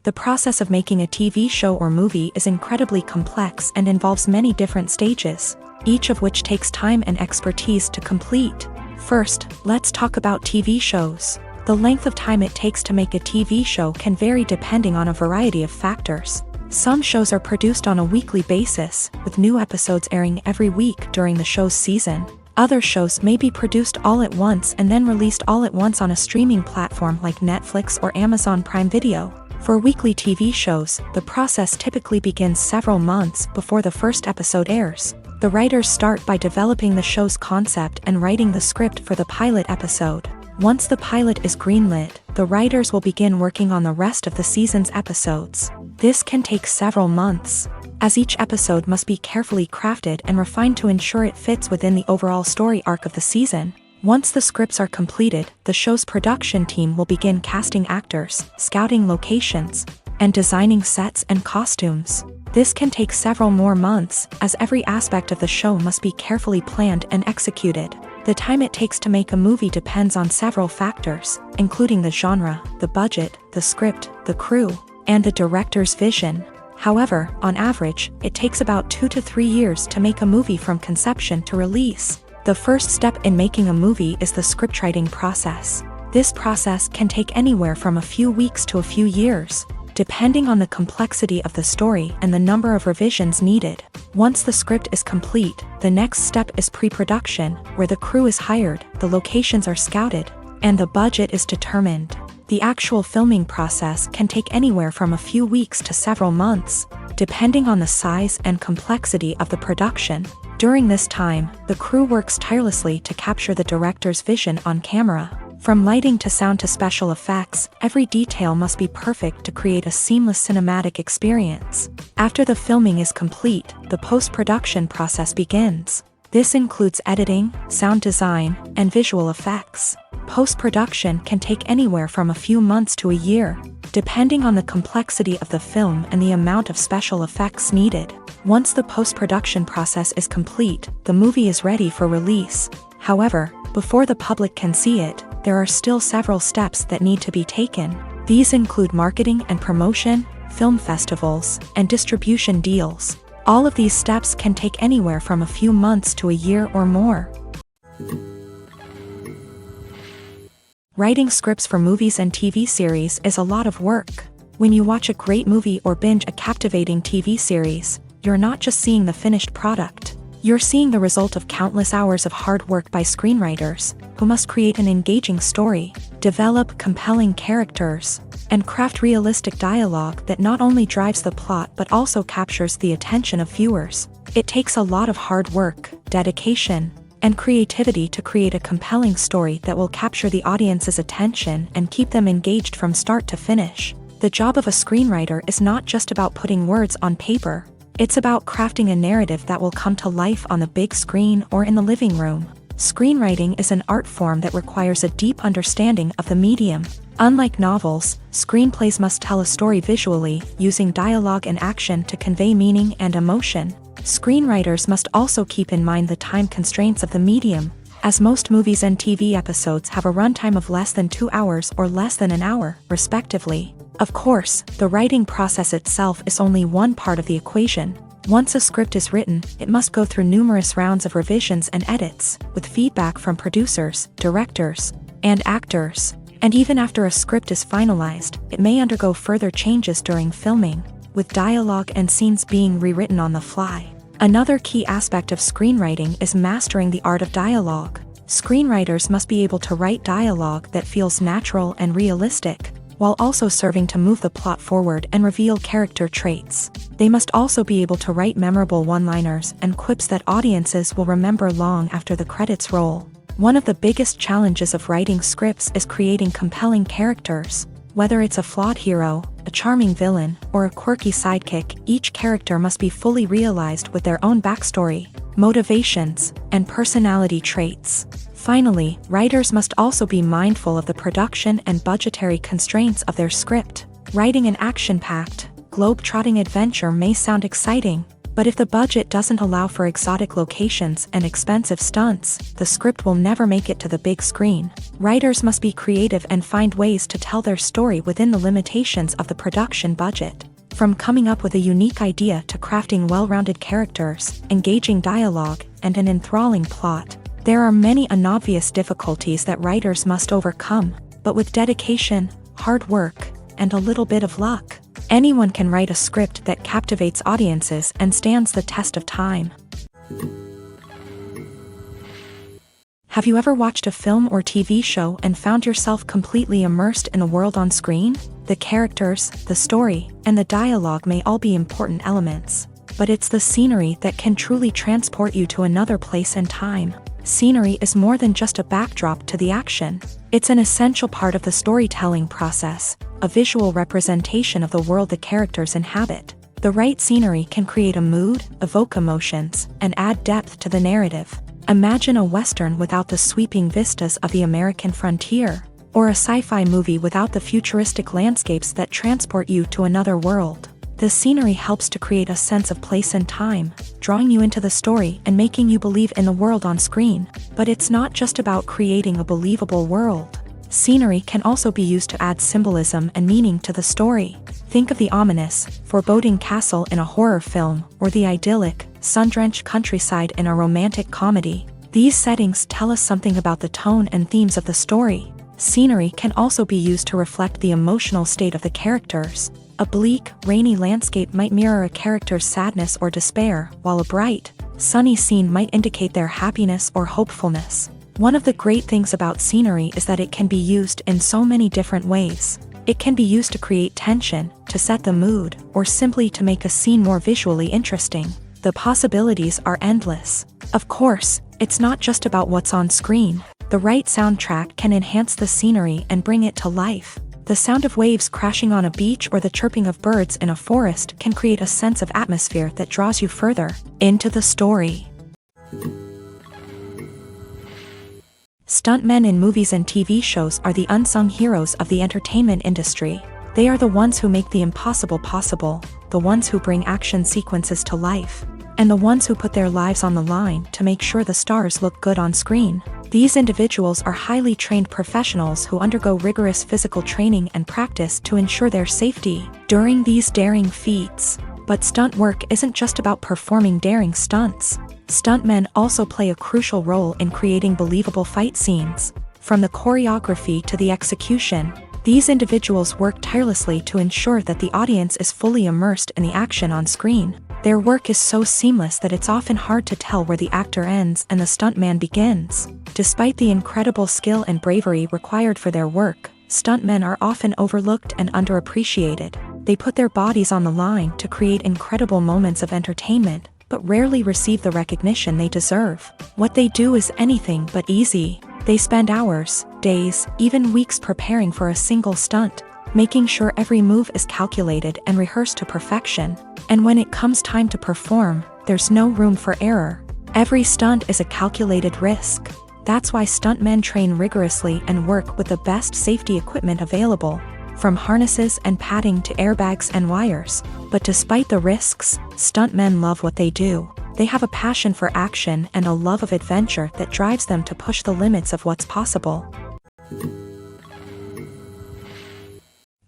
The process of making a TV show or movie is incredibly complex and involves many different stages, each of which takes time and expertise to complete. First, let's talk about TV shows. The length of time it takes to make a TV show can vary depending on a variety of factors. Some shows are produced on a weekly basis, with new episodes airing every week during the show's season. Other shows may be produced all at once and then released all at once on a streaming platform like Netflix or Amazon Prime Video. For weekly TV shows, the process typically begins several months before the first episode airs. The writers start by developing the show's concept and writing the script for the pilot episode. Once the pilot is greenlit, the writers will begin working on the rest of the season's episodes. This can take several months, as each episode must be carefully crafted and refined to ensure it fits within the overall story arc of the season. Once the scripts are completed, the show's production team will begin casting actors, scouting locations, and designing sets and costumes. This can take several more months, as every aspect of the show must be carefully planned and executed. The time it takes to make a movie depends on several factors, including the genre, the budget, the script, the crew, and the director's vision. However, on average, it takes about 2 to 3 years to make a movie from conception to release. The first step in making a movie is the scriptwriting process. This process can take anywhere from a few weeks to a few years, depending on the complexity of the story and the number of revisions needed. Once the script is complete, the next step is pre-production, where the crew is hired, the locations are scouted, and the budget is determined. The actual filming process can take anywhere from a few weeks to several months, depending on the size and complexity of the production. During this time, the crew works tirelessly to capture the director's vision on camera. From lighting to sound to special effects, every detail must be perfect to create a seamless cinematic experience. After the filming is complete, the post-production process begins. This includes editing, sound design, and visual effects. Post-production can take anywhere from a few months to a year, depending on the complexity of the film and the amount of special effects needed. Once the post-production process is complete, the movie is ready for release. However, before the public can see it, there are still several steps that need to be taken. These include marketing and promotion, film festivals, and distribution deals. All of these steps can take anywhere from a few months to a year or more. Writing scripts for movies and TV series is a lot of work. When you watch a great movie or binge a captivating TV series, you're not just seeing the finished product. You're seeing the result of countless hours of hard work by screenwriters, who must create an engaging story, develop compelling characters, and craft realistic dialogue that not only drives the plot but also captures the attention of viewers. It takes a lot of hard work, dedication, and creativity to create a compelling story that will capture the audience's attention and keep them engaged from start to finish. The job of a screenwriter is not just about putting words on paper. It's about crafting a narrative that will come to life on the big screen or in the living room. Screenwriting is an art form that requires a deep understanding of the medium. Unlike novels, screenplays must tell a story visually, using dialogue and action to convey meaning and emotion. Screenwriters must also keep in mind the time constraints of the medium, as most movies and TV episodes have a runtime of less than 2 hours or less than an hour, respectively. Of course, the writing process itself is only one part of the equation. Once a script is written, it must go through numerous rounds of revisions and edits, with feedback from producers, directors, and actors. And even after a script is finalized, it may undergo further changes during filming, with dialogue and scenes being rewritten on the fly. Another key aspect of screenwriting is mastering the art of dialogue. Screenwriters must be able to write dialogue that feels natural and realistic, while also serving to move the plot forward and reveal character traits. They must also be able to write memorable one-liners and quips that audiences will remember long after the credits roll. One of the biggest challenges of writing scripts is creating compelling characters. Whether it's a flawed hero, a charming villain, or a quirky sidekick, each character must be fully realized with their own backstory, motivations, and personality traits. Finally, writers must also be mindful of the production and budgetary constraints of their script. Writing an action-packed, globe-trotting adventure may sound exciting, but if the budget doesn't allow for exotic locations and expensive stunts, the script will never make it to the big screen. Writers must be creative and find ways to tell their story within the limitations of the production budget. From coming up with a unique idea to crafting well-rounded characters, engaging dialogue, and an enthralling plot, there are many unobvious difficulties that writers must overcome, but with dedication, hard work, and a little bit of luck, anyone can write a script that captivates audiences and stands the test of time. Have you ever watched a film or TV show and found yourself completely immersed in the world on screen? The characters, the story, and the dialogue may all be important elements, but it's the scenery that can truly transport you to another place and time. Scenery is more than just a backdrop to the action. It's an essential part of the storytelling process, a visual representation of the world the characters inhabit. The right scenery can create a mood, evoke emotions, and add depth to the narrative. Imagine a Western without the sweeping vistas of the American frontier, or a sci-fi movie without the futuristic landscapes that transport you to another world. The scenery helps to create a sense of place and time, drawing you into the story and making you believe in the world on screen. But it's not just about creating a believable world. Scenery can also be used to add symbolism and meaning to the story. Think of the ominous, foreboding castle in a horror film, or the idyllic, sun-drenched countryside in a romantic comedy. These settings tell us something about the tone and themes of the story. Scenery can also be used to reflect the emotional state of the characters. A bleak, rainy landscape might mirror a character's sadness or despair, while a bright, sunny scene might indicate their happiness or hopefulness. One of the great things about scenery is that it can be used in so many different ways. It can be used to create tension, to set the mood, or simply to make a scene more visually interesting. The possibilities are endless. Of course, it's not just about what's on screen. The right soundtrack can enhance the scenery and bring it to life. The sound of waves crashing on a beach or the chirping of birds in a forest can create a sense of atmosphere that draws you further into the story. Stuntmen in movies and TV shows are the unsung heroes of the entertainment industry. They are the ones who make the impossible possible, the ones who bring action sequences to life, and the ones who put their lives on the line to make sure the stars look good on screen. These individuals are highly trained professionals who undergo rigorous physical training and practice to ensure their safety during these daring feats. But stunt work isn't just about performing daring stunts. Stuntmen also play a crucial role in creating believable fight scenes. From the choreography to the execution, these individuals work tirelessly to ensure that the audience is fully immersed in the action on screen. Their work is so seamless that it's often hard to tell where the actor ends and the stuntman begins. Despite the incredible skill and bravery required for their work, stuntmen are often overlooked and underappreciated. They put their bodies on the line to create incredible moments of entertainment, but rarely receive the recognition they deserve. What they do is anything but easy. They spend hours, days, even weeks preparing for a single stunt, making sure every move is calculated and rehearsed to perfection. And when it comes time to perform, there's no room for error. Every stunt is a calculated risk. That's why stuntmen train rigorously and work with the best safety equipment available, from harnesses and padding to airbags and wires. But despite the risks, stuntmen love what they do. They have a passion for action and a love of adventure that drives them to push the limits of what's possible.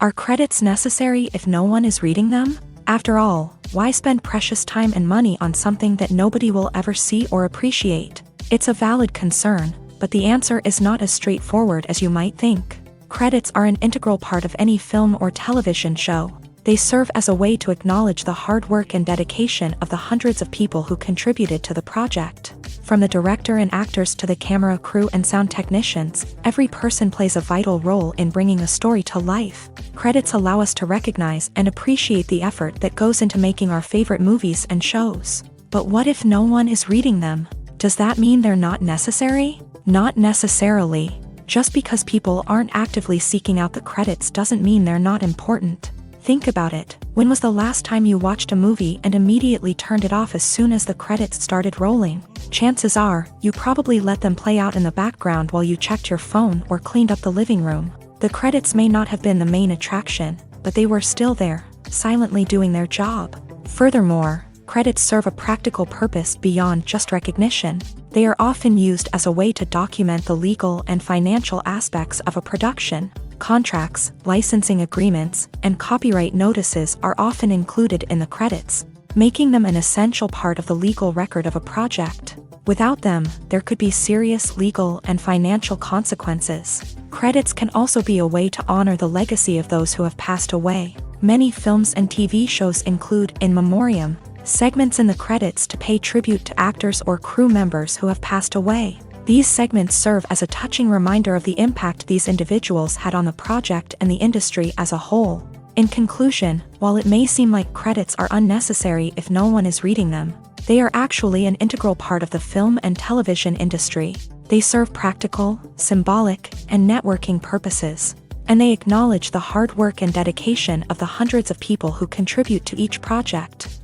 Are credits necessary if no one is reading them? After all, why spend precious time and money on something that nobody will ever see or appreciate? It's a valid concern, but the answer is not as straightforward as you might think. Credits are an integral part of any film or television show. They serve as a way to acknowledge the hard work and dedication of the hundreds of people who contributed to the project. From the director and actors to the camera crew and sound technicians, every person plays a vital role in bringing a story to life. Credits allow us to recognize and appreciate the effort that goes into making our favorite movies and shows. But what if no one is reading them? Does that mean they're not necessary? Not necessarily. Just because people aren't actively seeking out the credits doesn't mean they're not important. Think about it. When was the last time you watched a movie and immediately turned it off as soon as the credits started rolling? Chances are, you probably let them play out in the background while you checked your phone or cleaned up the living room. The credits may not have been the main attraction, but they were still there, silently doing their job. Furthermore, credits serve a practical purpose beyond just recognition. They are often used as a way to document the legal and financial aspects of a production. Contracts, licensing agreements, and copyright notices are often included in the credits, making them an essential part of the legal record of a project. Without them, there could be serious legal and financial consequences. Credits can also be a way to honor the legacy of those who have passed away. Many films and TV shows include in memoriam segments in the credits to pay tribute to actors or crew members who have passed away. These segments serve as a touching reminder of the impact these individuals had on the project and the industry as a whole. In conclusion, while it may seem like credits are unnecessary if no one is reading them, they are actually an integral part of the film and television industry. They serve practical, symbolic, and networking purposes, and they acknowledge the hard work and dedication of the hundreds of people who contribute to each project.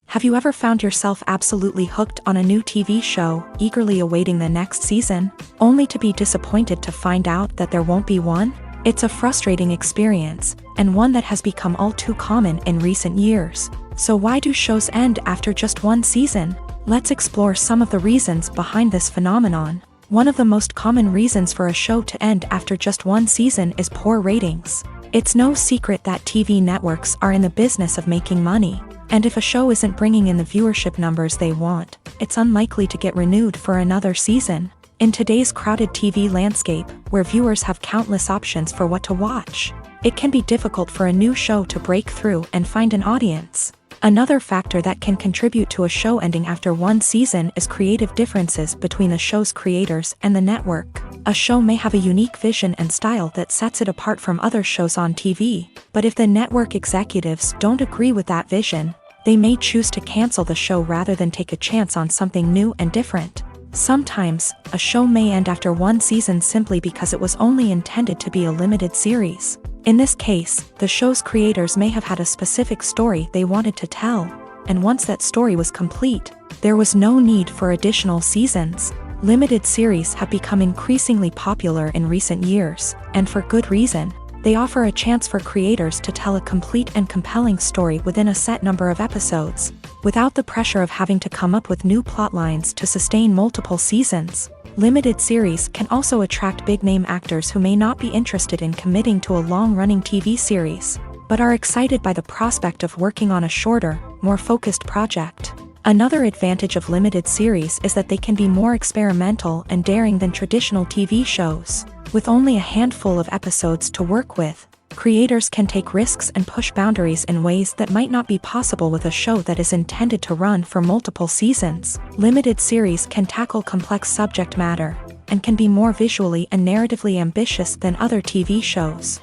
Have you ever found yourself absolutely hooked on a new TV show, eagerly awaiting the next season, only to be disappointed to find out that there won't be one? It's a frustrating experience, and one that has become all too common in recent years. So why do shows end after just one season? Let's explore some of the reasons behind this phenomenon. One of the most common reasons for a show to end after just one season is poor ratings. It's no secret that TV networks are in the business of making money. And if a show isn't bringing in the viewership numbers they want, it's unlikely to get renewed for another season. In today's crowded TV landscape, where viewers have countless options for what to watch, it can be difficult for a new show to break through and find an audience. Another factor that can contribute to a show ending after one season is creative differences between the show's creators and the network. A show may have a unique vision and style that sets it apart from other shows on TV, but if the network executives don't agree with that vision, they may choose to cancel the show rather than take a chance on something new and different. Sometimes, a show may end after one season simply because it was only intended to be a limited series. In this case, the show's creators may have had a specific story they wanted to tell, and once that story was complete, there was no need for additional seasons. Limited series have become increasingly popular in recent years, and for good reason. They offer a chance for creators to tell a complete and compelling story within a set number of episodes, without the pressure of having to come up with new plotlines to sustain multiple seasons. Limited series can also attract big-name actors who may not be interested in committing to a long-running TV series, but are excited by the prospect of working on a shorter, more focused project. Another advantage of limited series is that they can be more experimental and daring than traditional TV shows. With only a handful of episodes to work with, Creators can take risks and push boundaries in ways that might not be possible with a show that is intended to run for multiple seasons. Limited series can tackle complex subject matter and can be more visually and narratively ambitious than other TV shows.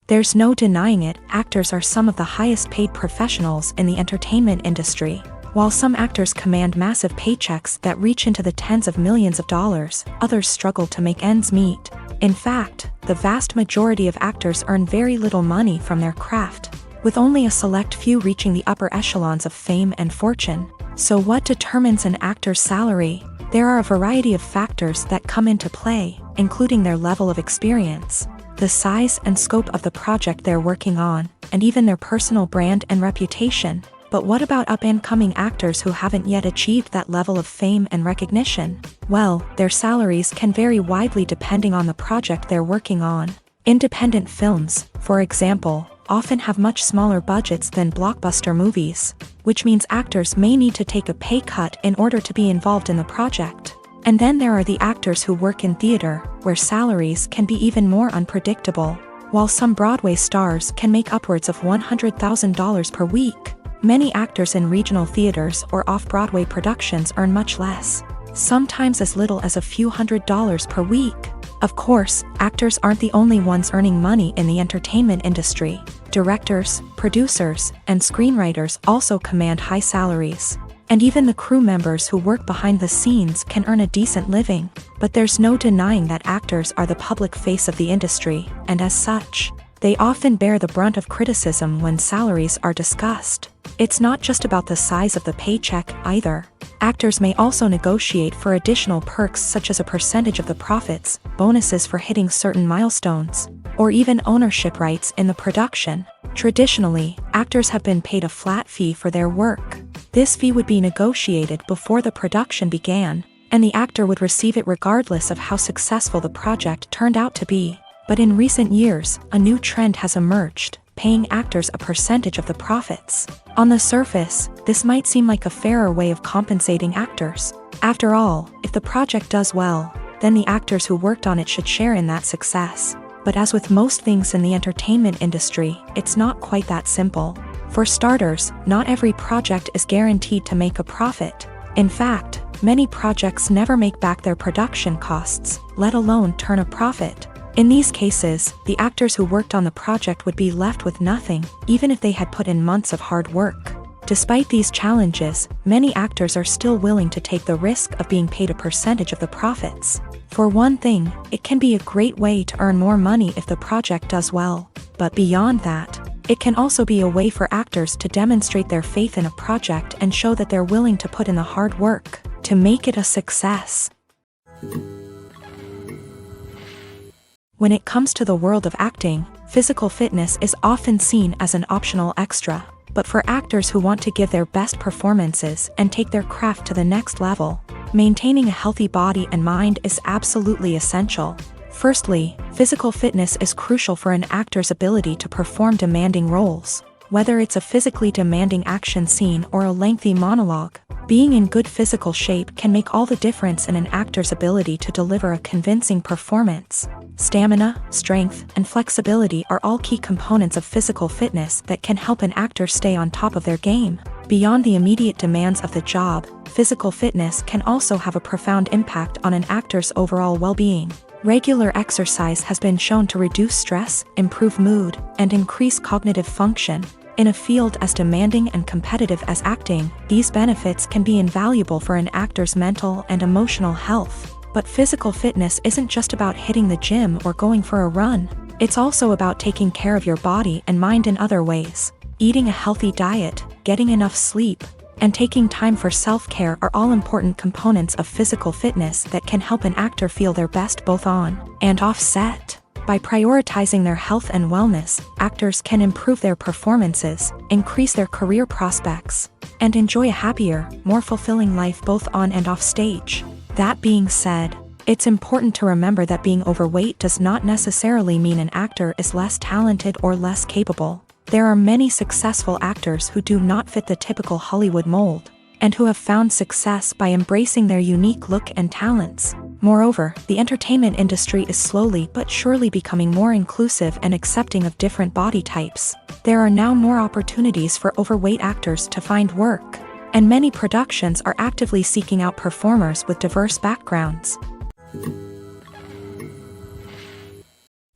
There's no denying it, actors are some of the highest paid professionals in the entertainment industry. While some actors command massive paychecks that reach into the tens of millions of dollars, others struggle to make ends meet. In fact, the vast majority of actors earn very little money from their craft, with only a select few reaching the upper echelons of fame and fortune. So what determines an actor's salary? There are a variety of factors that come into play, including their level of experience, the size and scope of the project they're working on, and even their personal brand and reputation. But what about up-and-coming actors who haven't yet achieved that level of fame and recognition? Well, their salaries can vary widely depending on the project they're working on. Independent films, for example, often have much smaller budgets than blockbuster movies, which means actors may need to take a pay cut in order to be involved in the project. And then there are the actors who work in theater, where salaries can be even more unpredictable. While some Broadway stars can make upwards of $100,000 per week, many actors in regional theaters or off-Broadway productions earn much less, sometimes as little as a few $100s per week. Of course, actors aren't the only ones earning money in the entertainment industry. Directors, producers, and screenwriters also command high salaries. And even the crew members who work behind the scenes can earn a decent living. But there's no denying that actors are the public face of the industry, and as such, they often bear the brunt of criticism when salaries are discussed. It's not just about the size of the paycheck, either. Actors may also negotiate for additional perks such as a percentage of the profits, bonuses for hitting certain milestones, or even ownership rights in the production. Traditionally, actors have been paid a flat fee for their work. This fee would be negotiated before the production began, and the actor would receive it regardless of how successful the project turned out to be. But in recent years, a new trend has emerged, paying actors a percentage of the profits. On the surface, this might seem like a fairer way of compensating actors. After all, if the project does well, then the actors who worked on it should share in that success. But as with most things in the entertainment industry, it's not quite that simple. For starters, not every project is guaranteed to make a profit. In fact, many projects never make back their production costs, let alone turn a profit. In these cases, the actors who worked on the project would be left with nothing, even if they had put in months of hard work. Despite these challenges, many actors are still willing to take the risk of being paid a percentage of the profits. For one thing, it can be a great way to earn more money if the project does well. But beyond that, it can also be a way for actors to demonstrate their faith in a project and show that they're willing to put in the hard work to make it a success. When it comes to the world of acting, physical fitness is often seen as an optional extra. But for actors who want to give their best performances and take their craft to the next level, maintaining a healthy body and mind is absolutely essential. Firstly, physical fitness is crucial for an actor's ability to perform demanding roles. Whether it's a physically demanding action scene or a lengthy monologue, being in good physical shape can make all the difference in an actor's ability to deliver a convincing performance. Stamina, strength, and flexibility are all key components of physical fitness that can help an actor stay on top of their game. Beyond the immediate demands of the job, physical fitness can also have a profound impact on an actor's overall well-being. Regular exercise has been shown to reduce stress, improve mood, and increase cognitive function. In a field as demanding and competitive as acting, these benefits can be invaluable for an actor's mental and emotional health. But physical fitness isn't just about hitting the gym or going for a run. It's also about taking care of your body and mind in other ways. Eating a healthy diet, getting enough sleep, and taking time for self-care are all important components of physical fitness that can help an actor feel their best both on and off set. By prioritizing their health and wellness, actors can improve their performances, increase their career prospects, and enjoy a happier, more fulfilling life both on and off stage. That being said, it's important to remember that being overweight does not necessarily mean an actor is less talented or less capable. There are many successful actors who do not fit the typical Hollywood mold, and who have found success by embracing their unique look and talents. Moreover, the entertainment industry is slowly but surely becoming more inclusive and accepting of different body types. There are now more opportunities for overweight actors to find work, and many productions are actively seeking out performers with diverse backgrounds.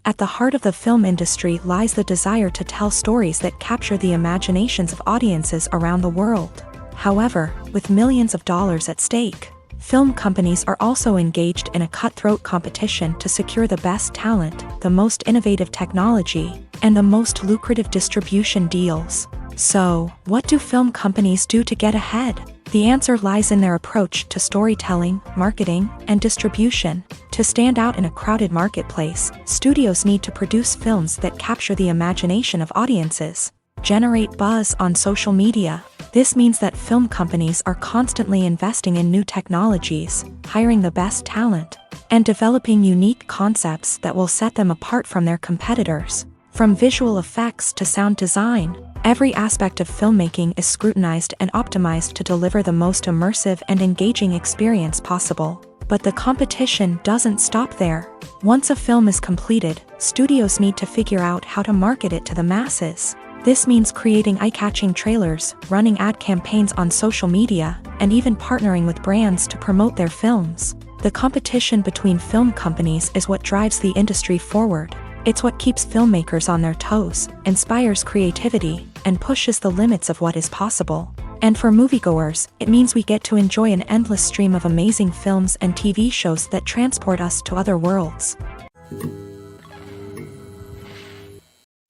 At the heart of the film industry lies the desire to tell stories that capture the imaginations of audiences around the world. However, with millions of dollars at stake, film companies are also engaged in a cutthroat competition to secure the best talent, the most innovative technology, and the most lucrative distribution deals. So, what do film companies do to get ahead? The answer lies in their approach to storytelling, marketing, and distribution. To stand out in a crowded marketplace, studios need to produce films that capture the imagination of audiences, generate buzz on social media. This means that film companies are constantly investing in new technologies, hiring the best talent, and developing unique concepts that will set them apart from their competitors. From visual effects to sound design, every aspect of filmmaking is scrutinized and optimized to deliver the most immersive and engaging experience possible. But the competition doesn't stop there. Once a film is completed, studios need to figure out how to market it to the masses. This means creating eye-catching trailers, running ad campaigns on social media, and even partnering with brands to promote their films. The competition between film companies is what drives the industry forward. It's what keeps filmmakers on their toes, inspires creativity, and pushes the limits of what is possible. And for moviegoers, it means we get to enjoy an endless stream of amazing films and TV shows that transport us to other worlds.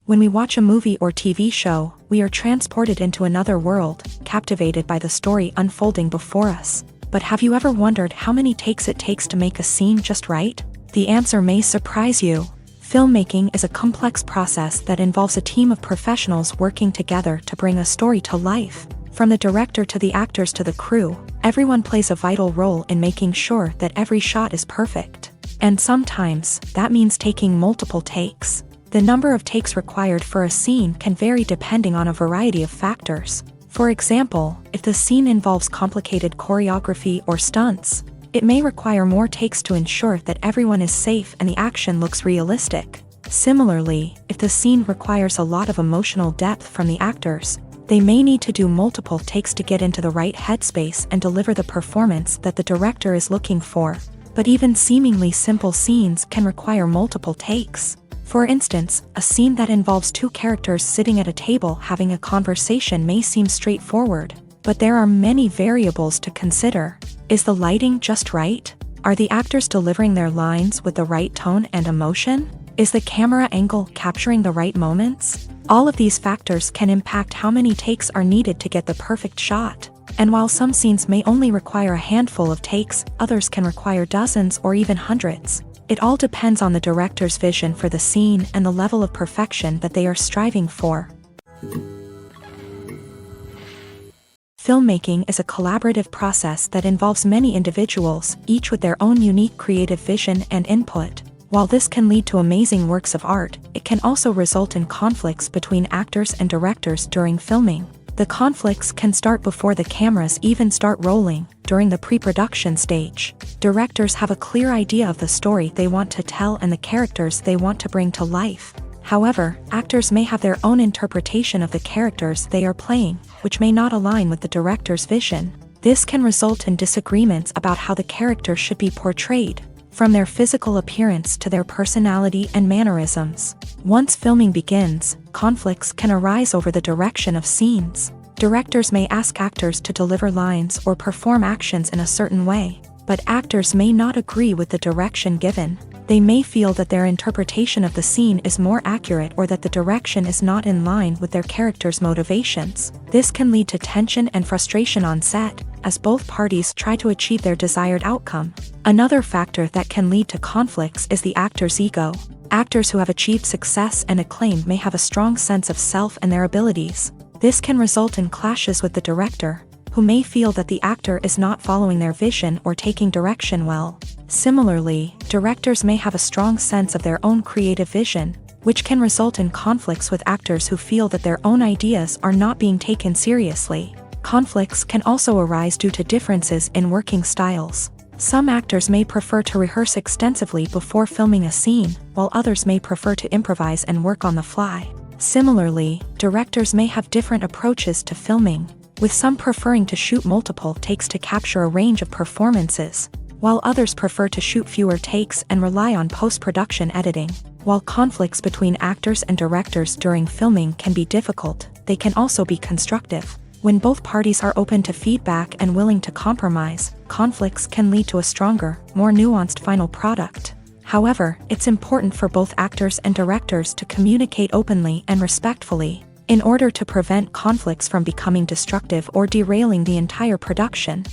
When we watch a movie or TV show, we are transported into another world, captivated by the story unfolding before us. But have you ever wondered how many takes it takes to make a scene just right? The answer may surprise you. Filmmaking is a complex process that involves a team of professionals working together to bring a story to life. From the director to the actors to the crew, everyone plays a vital role in making sure that every shot is perfect. And sometimes, that means taking multiple takes. The number of takes required for a scene can vary depending on a variety of factors. For example, if the scene involves complicated choreography or stunts, it may require more takes to ensure that everyone is safe and the action looks realistic. Similarly, if the scene requires a lot of emotional depth from the actors, they may need to do multiple takes to get into the right headspace and deliver the performance that the director is looking for. But even seemingly simple scenes can require multiple takes. For instance, a scene that involves two characters sitting at a table having a conversation may seem straightforward, but there are many variables to consider. Is the lighting just right? Are the actors delivering their lines with the right tone and emotion? Is the camera angle capturing the right moments? All of these factors can impact how many takes are needed to get the perfect shot. And while some scenes may only require a handful of takes, others can require dozens or even hundreds. It all depends on the director's vision for the scene and the level of perfection that they are striving for. Filmmaking is a collaborative process that involves many individuals, each with their own unique creative vision and input. While this can lead to amazing works of art, it can also result in conflicts between actors and directors during filming. The conflicts can start before the cameras even start rolling, during the pre-production stage. Directors have a clear idea of the story they want to tell and the characters they want to bring to life. However, actors may have their own interpretation of the characters they are playing, which may not align with the director's vision. This can result in disagreements about how the character should be portrayed, from their physical appearance to their personality and mannerisms. Once filming begins, conflicts can arise over the direction of scenes. Directors may ask actors to deliver lines or perform actions in a certain way, but actors may not agree with the direction given. They may feel that their interpretation of the scene is more accurate or that the direction is not in line with their character's motivations. This can lead to tension and frustration on set, as both parties try to achieve their desired outcome. Another factor that can lead to conflicts is the actor's ego. Actors who have achieved success and acclaim may have a strong sense of self and their abilities. This can result in clashes with the director, who may feel that the actor is not following their vision or taking direction well. Similarly, directors may have a strong sense of their own creative vision, which can result in conflicts with actors who feel that their own ideas are not being taken seriously. Conflicts can also arise due to differences in working styles. Some actors may prefer to rehearse extensively before filming a scene, while others may prefer to improvise and work on the fly. Similarly, directors may have different approaches to filming, with some preferring to shoot multiple takes to capture a range of performances, while others prefer to shoot fewer takes and rely on post-production editing. While conflicts between actors and directors during filming can be difficult, they can also be constructive. When both parties are open to feedback and willing to compromise, conflicts can lead to a stronger, more nuanced final product. However, it's important for both actors and directors to communicate openly and respectfully, in order to prevent conflicts from becoming destructive or derailing the entire production.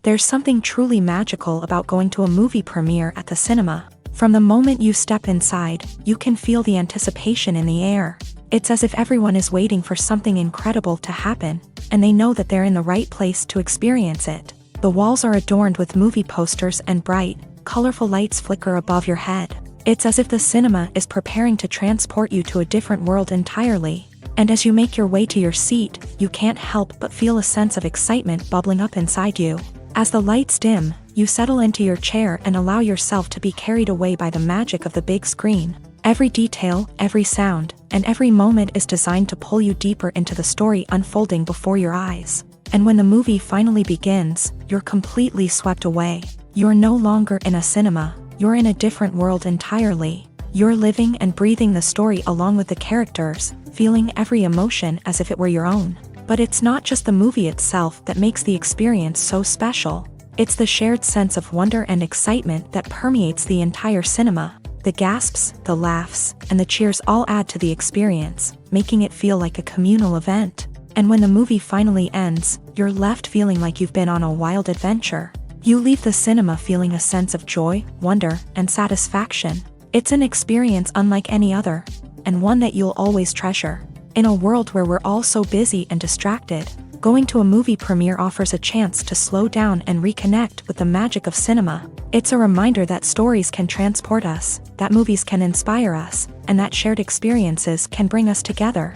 There's something truly magical about going to a movie premiere at the cinema. From the moment you step inside, you can feel the anticipation in the air. It's as if everyone is waiting for something incredible to happen, and they know that they're in the right place to experience it. The walls are adorned with movie posters and bright, colorful lights flicker above your head. It's as if the cinema is preparing to transport you to a different world entirely. And as you make your way to your seat, you can't help but feel a sense of excitement bubbling up inside you. As the lights dim, you settle into your chair and allow yourself to be carried away by the magic of the big screen. Every detail, every sound, and every moment is designed to pull you deeper into the story unfolding before your eyes. And when the movie finally begins, you're completely swept away. You're no longer in a cinema, you're in a different world entirely. You're living and breathing the story along with the characters, feeling every emotion as if it were your own. But it's not just the movie itself that makes the experience so special. It's the shared sense of wonder and excitement that permeates the entire cinema. The gasps, the laughs, and the cheers all add to the experience, making it feel like a communal event. And when the movie finally ends, you're left feeling like you've been on a wild adventure. You leave the cinema feeling a sense of joy, wonder, and satisfaction. It's an experience unlike any other, and one that you'll always treasure. In a world where we're all so busy and distracted, going to a movie premiere offers a chance to slow down and reconnect with the magic of cinema. It's a reminder that stories can transport us, that movies can inspire us, and that shared experiences can bring us together.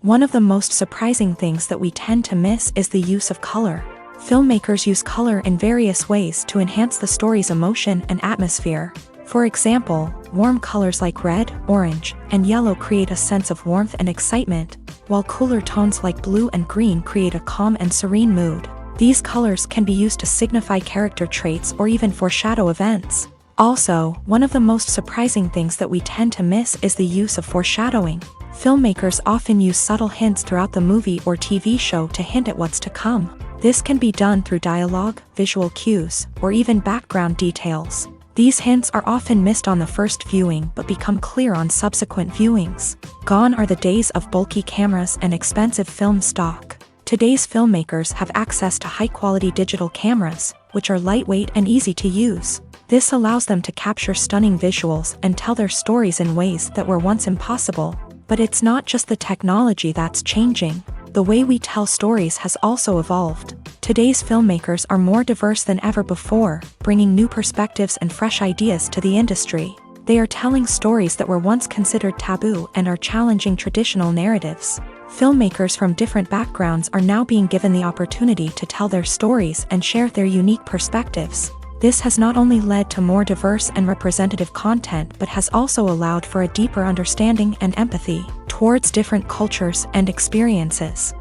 One of the most surprising things that we tend to miss is the use of color. Filmmakers use color in various ways to enhance the story's emotion and atmosphere. For example, warm colors like red, orange, and yellow create a sense of warmth and excitement, while cooler tones like blue and green create a calm and serene mood. These colors can be used to signify character traits or even foreshadow events. Also, one of the most surprising things that we tend to miss is the use of foreshadowing. Filmmakers often use subtle hints throughout the movie or TV show to hint at what's to come. This can be done through dialogue, visual cues, or even background details. These hints are often missed on the first viewing but become clear on subsequent viewings. Gone are the days of bulky cameras and expensive film stock. Today's filmmakers have access to high-quality digital cameras, which are lightweight and easy to use. This allows them to capture stunning visuals and tell their stories in ways that were once impossible. But it's not just the technology that's changing. The way we tell stories has also evolved. Today's filmmakers are more diverse than ever before, bringing new perspectives and fresh ideas to the industry. They are telling stories that were once considered taboo and are challenging traditional narratives. Filmmakers from different backgrounds are now being given the opportunity to tell their stories and share their unique perspectives. This has not only led to more diverse and representative content but has also allowed for a deeper understanding and empathy towards different cultures and experiences.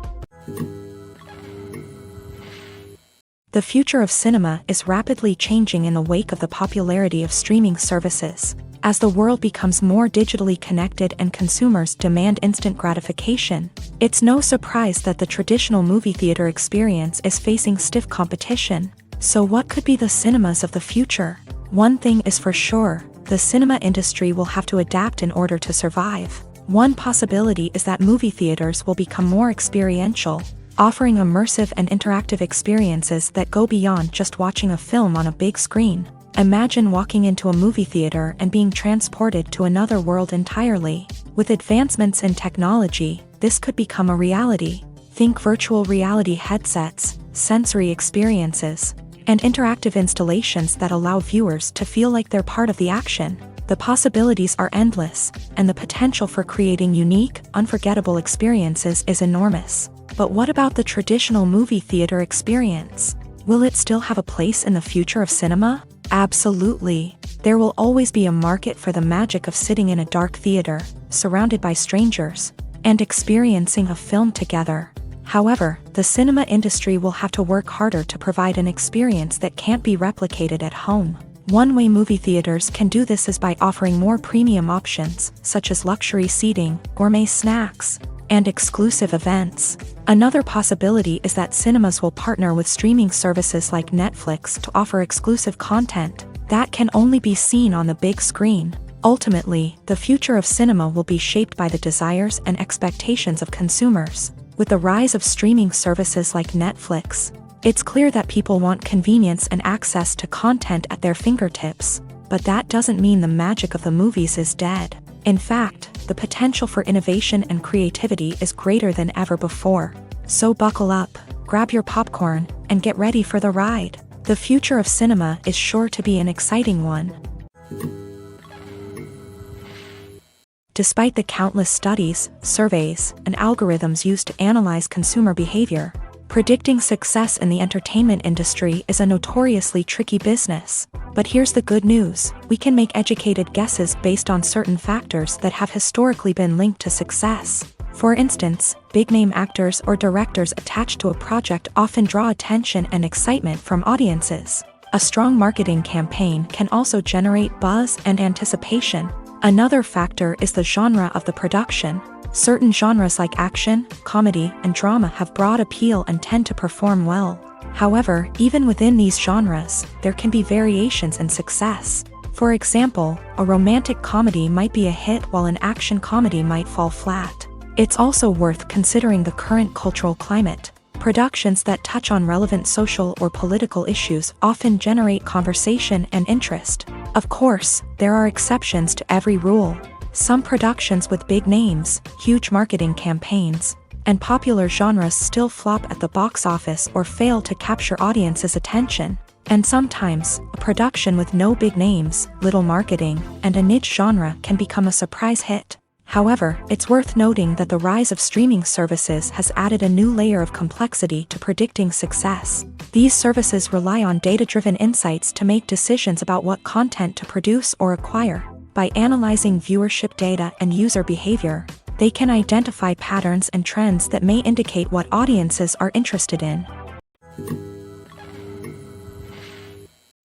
The future of cinema is rapidly changing in the wake of the popularity of streaming services. As the world becomes more digitally connected and consumers demand instant gratification, it's no surprise that the traditional movie theater experience is facing stiff competition. So what could be the cinemas of the future? One thing is for sure, the cinema industry will have to adapt in order to survive. One possibility is that movie theaters will become more experiential, offering immersive and interactive experiences that go beyond just watching a film on a big screen. Imagine walking into a movie theater and being transported to another world entirely. With advancements in technology, this could become a reality. Think virtual reality headsets, sensory experiences, and interactive installations that allow viewers to feel like they're part of the action. The possibilities are endless, and the potential for creating unique, unforgettable experiences is enormous. But what about the traditional movie theater experience? Will it still have a place in the future of cinema? Absolutely. There will always be a market for the magic of sitting in a dark theater, surrounded by strangers, and experiencing a film together. However, the cinema industry will have to work harder to provide an experience that can't be replicated at home. One way movie theaters can do this is by offering more premium options, such as luxury seating, gourmet snacks, and exclusive events. Another possibility is that cinemas will partner with streaming services like Netflix to offer exclusive content that can only be seen on the big screen. Ultimately, the future of cinema will be shaped by the desires and expectations of consumers. With the rise of streaming services like Netflix, it's clear that people want convenience and access to content at their fingertips. But that doesn't mean the magic of the movies is dead. In fact, the potential for innovation and creativity is greater than ever before. So buckle up, grab your popcorn, and get ready for the ride. The future of cinema is sure to be an exciting one. Despite the countless studies, surveys, and algorithms used to analyze consumer behavior, predicting success in the entertainment industry is a notoriously tricky business. But here's the good news: we can make educated guesses based on certain factors that have historically been linked to success. For instance, big-name actors or directors attached to a project often draw attention and excitement from audiences. A strong marketing campaign can also generate buzz and anticipation. Another factor is the genre of the production. Certain genres like action, comedy, and drama have broad appeal and tend to perform well. However, even within these genres, there can be variations in success. For example, a romantic comedy might be a hit while an action comedy might fall flat. It's also worth considering the current cultural climate. Productions that touch on relevant social or political issues often generate conversation and interest. Of course, there are exceptions to every rule. Some productions with big names, huge marketing campaigns, and popular genres still flop at the box office or fail to capture audiences' attention. And sometimes, a production with no big names, little marketing, and a niche genre can become a surprise hit. However, it's worth noting that the rise of streaming services has added a new layer of complexity to predicting success. These services rely on data-driven insights to make decisions about what content to produce or acquire. By analyzing viewership data and user behavior, they can identify patterns and trends that may indicate what audiences are interested in.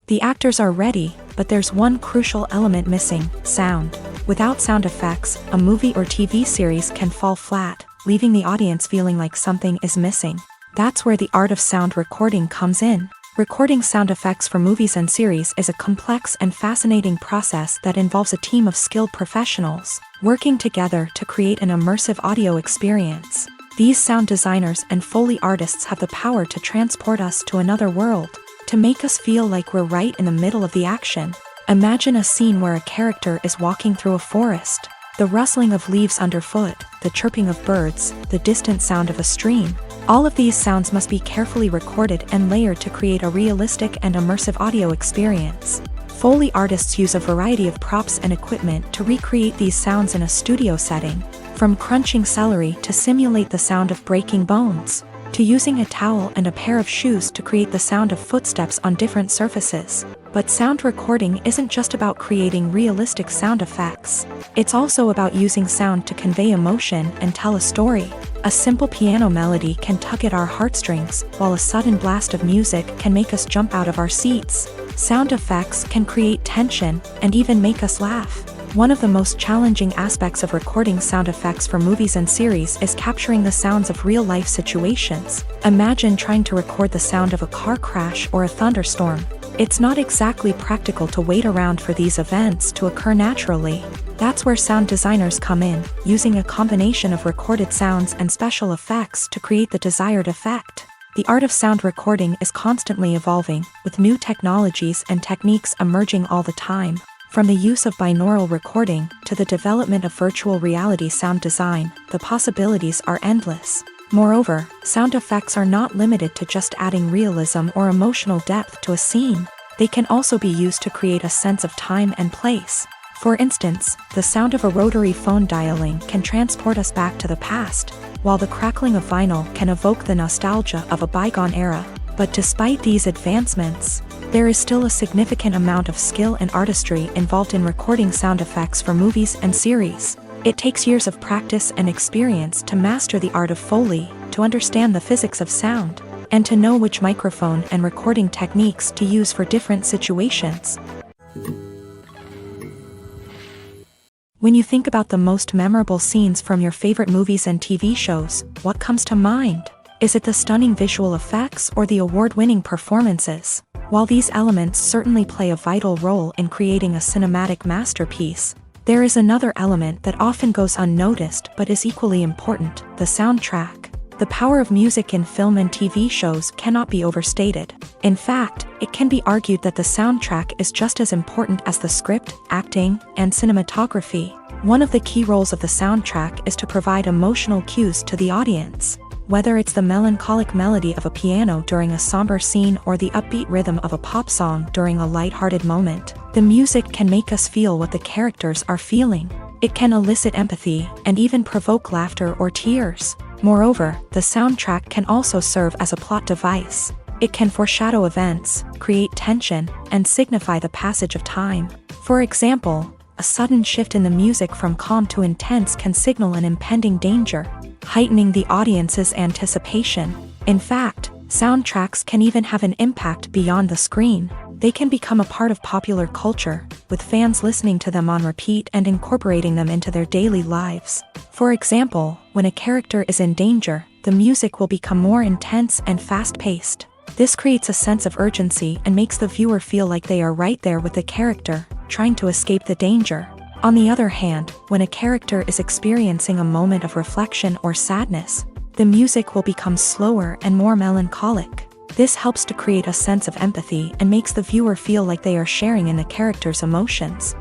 The actors are ready, but there's one crucial element missing: sound. Without sound effects, a movie or TV series can fall flat, leaving the audience feeling like something is missing. That's where the art of sound recording comes in. Recording sound effects for movies and series is a complex and fascinating process that involves a team of skilled professionals working together to create an immersive audio experience. These sound designers and Foley artists have the power to transport us to another world, to make us feel like we're right in the middle of the action. Imagine a scene where a character is walking through a forest. The rustling of leaves underfoot, the chirping of birds, the distant sound of a stream. All of these sounds must be carefully recorded and layered to create a realistic and immersive audio experience. Foley artists use a variety of props and equipment to recreate these sounds in a studio setting, from crunching celery to simulate the sound of breaking bones, to using a towel and a pair of shoes to create the sound of footsteps on different surfaces. But sound recording isn't just about creating realistic sound effects. It's also about using sound to convey emotion and tell a story. A simple piano melody can tug at our heartstrings, while a sudden blast of music can make us jump out of our seats. Sound effects can create tension and even make us laugh. One of the most challenging aspects of recording sound effects for movies and series is capturing the sounds of real-life situations. Imagine trying to record the sound of a car crash or a thunderstorm. It's not exactly practical to wait around for these events to occur naturally. That's where sound designers come in, using a combination of recorded sounds and special effects to create the desired effect. The art of sound recording is constantly evolving, with new technologies and techniques emerging all the time. From the use of binaural recording to the development of virtual reality sound design, the possibilities are endless. Moreover, sound effects are not limited to just adding realism or emotional depth to a scene. They can also be used to create a sense of time and place. For instance, the sound of a rotary phone dialing can transport us back to the past, while the crackling of vinyl can evoke the nostalgia of a bygone era. But despite these advancements, there is still a significant amount of skill and artistry involved in recording sound effects for movies and series. It takes years of practice and experience to master the art of Foley, to understand the physics of sound, and to know which microphone and recording techniques to use for different situations. When you think about the most memorable scenes from your favorite movies and TV shows, what comes to mind? Is it the stunning visual effects or the award-winning performances? While these elements certainly play a vital role in creating a cinematic masterpiece, there is another element that often goes unnoticed but is equally important: the soundtrack. The power of music in film and TV shows cannot be overstated. In fact, it can be argued that the soundtrack is just as important as the script, acting, and cinematography. One of the key roles of the soundtrack is to provide emotional cues to the audience. Whether it's the melancholic melody of a piano during a somber scene or the upbeat rhythm of a pop song during a light-hearted moment, the music can make us feel what the characters are feeling. It can elicit empathy and even provoke laughter or tears. Moreover, the soundtrack can also serve as a plot device. It can foreshadow events, create tension, and signify the passage of time. For example, a sudden shift in the music from calm to intense can signal an impending danger, heightening the audience's anticipation. In fact, soundtracks can even have an impact beyond the screen. They can become a part of popular culture, with fans listening to them on repeat and incorporating them into their daily lives. For example, when a character is in danger, the music will become more intense and fast-paced. This creates a sense of urgency and makes the viewer feel like they are right there with the character, trying to escape the danger. On the other hand, when a character is experiencing a moment of reflection or sadness, the music will become slower and more melancholic. This helps to create a sense of empathy and makes the viewer feel like they are sharing in the character's emotions.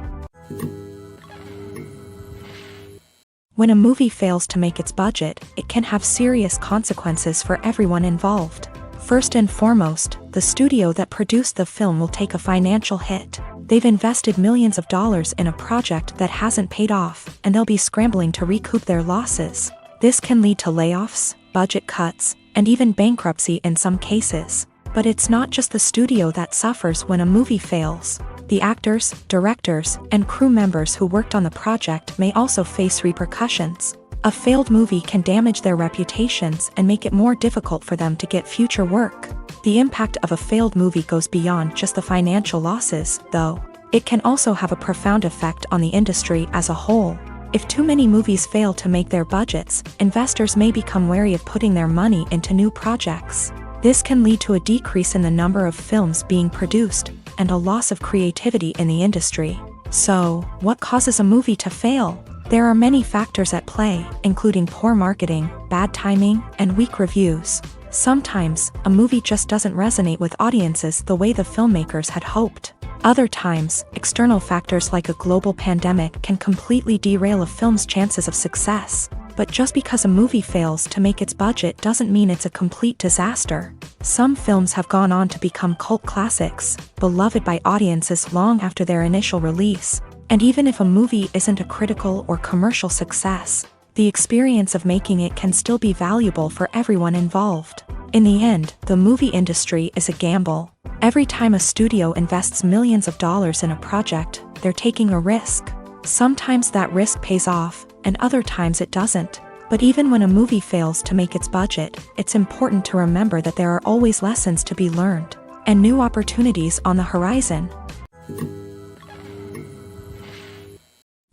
When a movie fails to make its budget, it can have serious consequences for everyone involved. First and foremost, the studio that produced the film will take a financial hit. They've invested millions of dollars in a project that hasn't paid off, and they'll be scrambling to recoup their losses. This can lead to layoffs, budget cuts, and even bankruptcy in some cases. But it's not just the studio that suffers when a movie fails. The actors, directors, and crew members who worked on the project may also face repercussions. A failed movie can damage their reputations and make it more difficult for them to get future work. The impact of a failed movie goes beyond just the financial losses, though. It can also have a profound effect on the industry as a whole. If too many movies fail to make their budgets, investors may become wary of putting their money into new projects. This can lead to a decrease in the number of films being produced, and a loss of creativity in the industry. So, what causes a movie to fail? There are many factors at play, including poor marketing, bad timing, and weak reviews. Sometimes, a movie just doesn't resonate with audiences the way the filmmakers had hoped. Other times, external factors like a global pandemic can completely derail a film's chances of success. But just because a movie fails to make its budget doesn't mean it's a complete disaster. Some films have gone on to become cult classics, beloved by audiences long after their initial release. And even if a movie isn't a critical or commercial success, the experience of making it can still be valuable for everyone involved. In the end, the movie industry is a gamble. Every time a studio invests millions of dollars in a project, they're taking a risk. Sometimes that risk pays off, and other times it doesn't. But even when a movie fails to make its budget, it's important to remember that there are always lessons to be learned, and new opportunities on the horizon.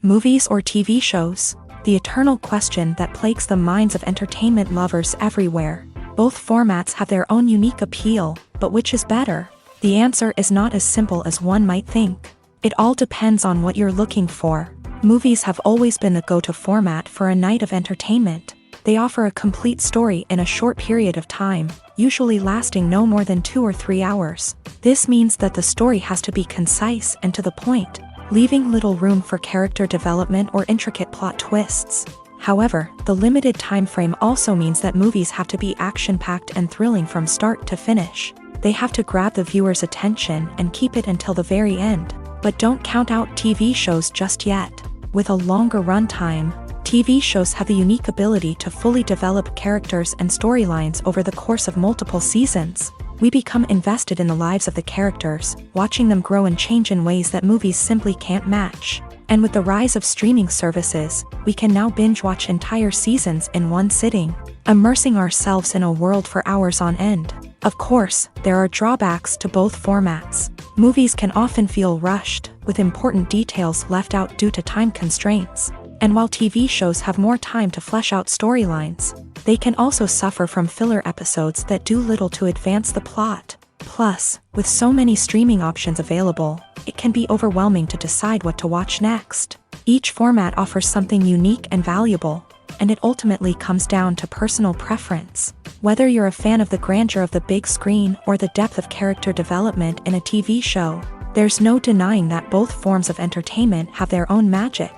Movies or TV shows? The eternal question that plagues the minds of entertainment lovers everywhere. Both formats have their own unique appeal, but which is better? The answer is not as simple as one might think. It all depends on what you're looking for. Movies have always been the go-to format for a night of entertainment. They offer a complete story in a short period of time, usually lasting no more than 2 or 3 hours. This means that the story has to be concise and to the point, leaving little room for character development or intricate plot twists. However, the limited time frame also means that movies have to be action-packed and thrilling from start to finish. They have to grab the viewer's attention and keep it until the very end. But don't count out TV shows just yet. With a longer runtime, TV shows have the unique ability to fully develop characters and storylines over the course of multiple seasons. We become invested in the lives of the characters, watching them grow and change in ways that movies simply can't match. And with the rise of streaming services, we can now binge-watch entire seasons in one sitting, immersing ourselves in a world for hours on end. Of course, there are drawbacks to both formats. Movies can often feel rushed, with important details left out due to time constraints. And while TV shows have more time to flesh out storylines, they can also suffer from filler episodes that do little to advance the plot. Plus, with so many streaming options available, it can be overwhelming to decide what to watch next. Each format offers something unique and valuable, and it ultimately comes down to personal preference. Whether you're a fan of the grandeur of the big screen or the depth of character development in a TV show, there's no denying that both forms of entertainment have their own magic.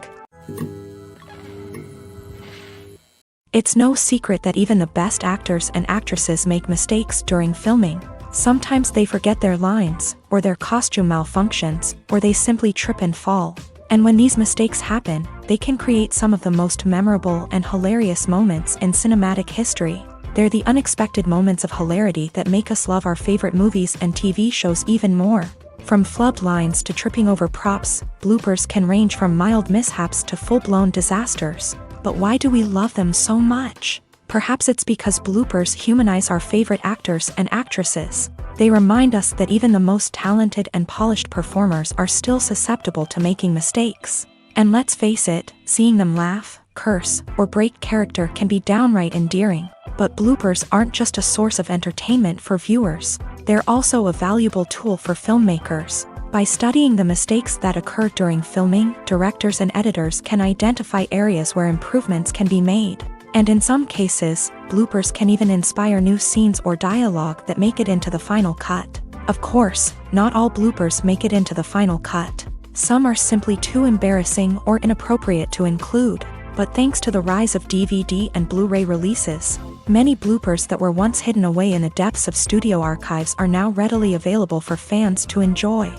It's no secret that even the best actors and actresses make mistakes during filming. Sometimes they forget their lines, or their costume malfunctions, or they simply trip and fall. And when these mistakes happen, they can create some of the most memorable and hilarious moments in cinematic history. They're the unexpected moments of hilarity that make us love our favorite movies and TV shows even more. From flubbed lines to tripping over props, bloopers can range from mild mishaps to full-blown disasters. But why do we love them so much? Perhaps it's because bloopers humanize our favorite actors and actresses. They remind us that even the most talented and polished performers are still susceptible to making mistakes. And let's face it, seeing them laugh, curse, or break character can be downright endearing. But bloopers aren't just a source of entertainment for viewers. They're also a valuable tool for filmmakers. By studying the mistakes that occur during filming, directors and editors can identify areas where improvements can be made. And in some cases, bloopers can even inspire new scenes or dialogue that make it into the final cut. Of course, not all bloopers make it into the final cut. Some are simply too embarrassing or inappropriate to include. But thanks to the rise of DVD and Blu-ray releases, many bloopers that were once hidden away in the depths of studio archives are now readily available for fans to enjoy.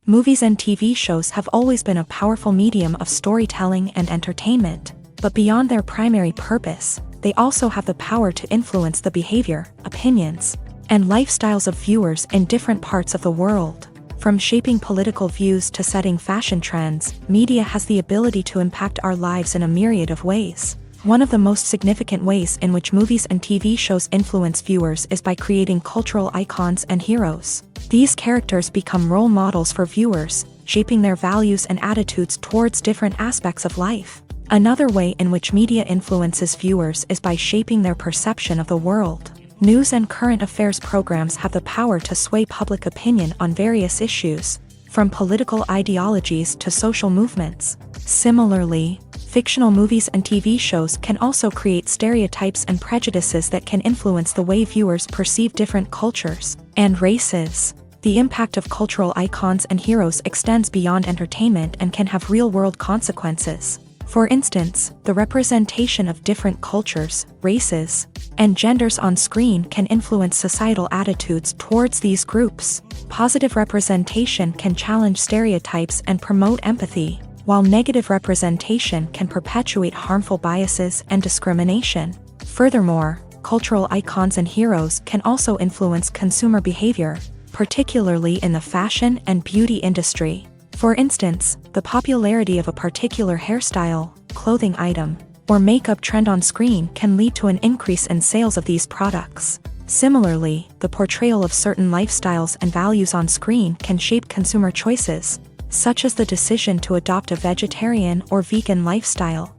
Movies and TV shows have always been a powerful medium of storytelling and entertainment, but beyond their primary purpose, they also have the power to influence the behavior, opinions, and lifestyles of viewers in different parts of the world. From shaping political views to setting fashion trends, media has the ability to impact our lives in a myriad of ways. One of the most significant ways in which movies and TV shows influence viewers is by creating cultural icons and heroes. These characters become role models for viewers, shaping their values and attitudes towards different aspects of life. Another way in which media influences viewers is by shaping their perception of the world. News and current affairs programs have the power to sway public opinion on various issues, from political ideologies to social movements. Similarly, fictional movies and TV shows can also create stereotypes and prejudices that can influence the way viewers perceive different cultures and races. The impact of cultural icons and heroes extends beyond entertainment and can have real-world consequences. For instance, the representation of different cultures, races, and genders on screen can influence societal attitudes towards these groups. Positive representation can challenge stereotypes and promote empathy, while negative representation can perpetuate harmful biases and discrimination. Furthermore, cultural icons and heroes can also influence consumer behavior, particularly in the fashion and beauty industry. For instance, the popularity of a particular hairstyle, clothing item, or makeup trend on screen can lead to an increase in sales of these products. Similarly, the portrayal of certain lifestyles and values on screen can shape consumer choices, such as the decision to adopt a vegetarian or vegan lifestyle.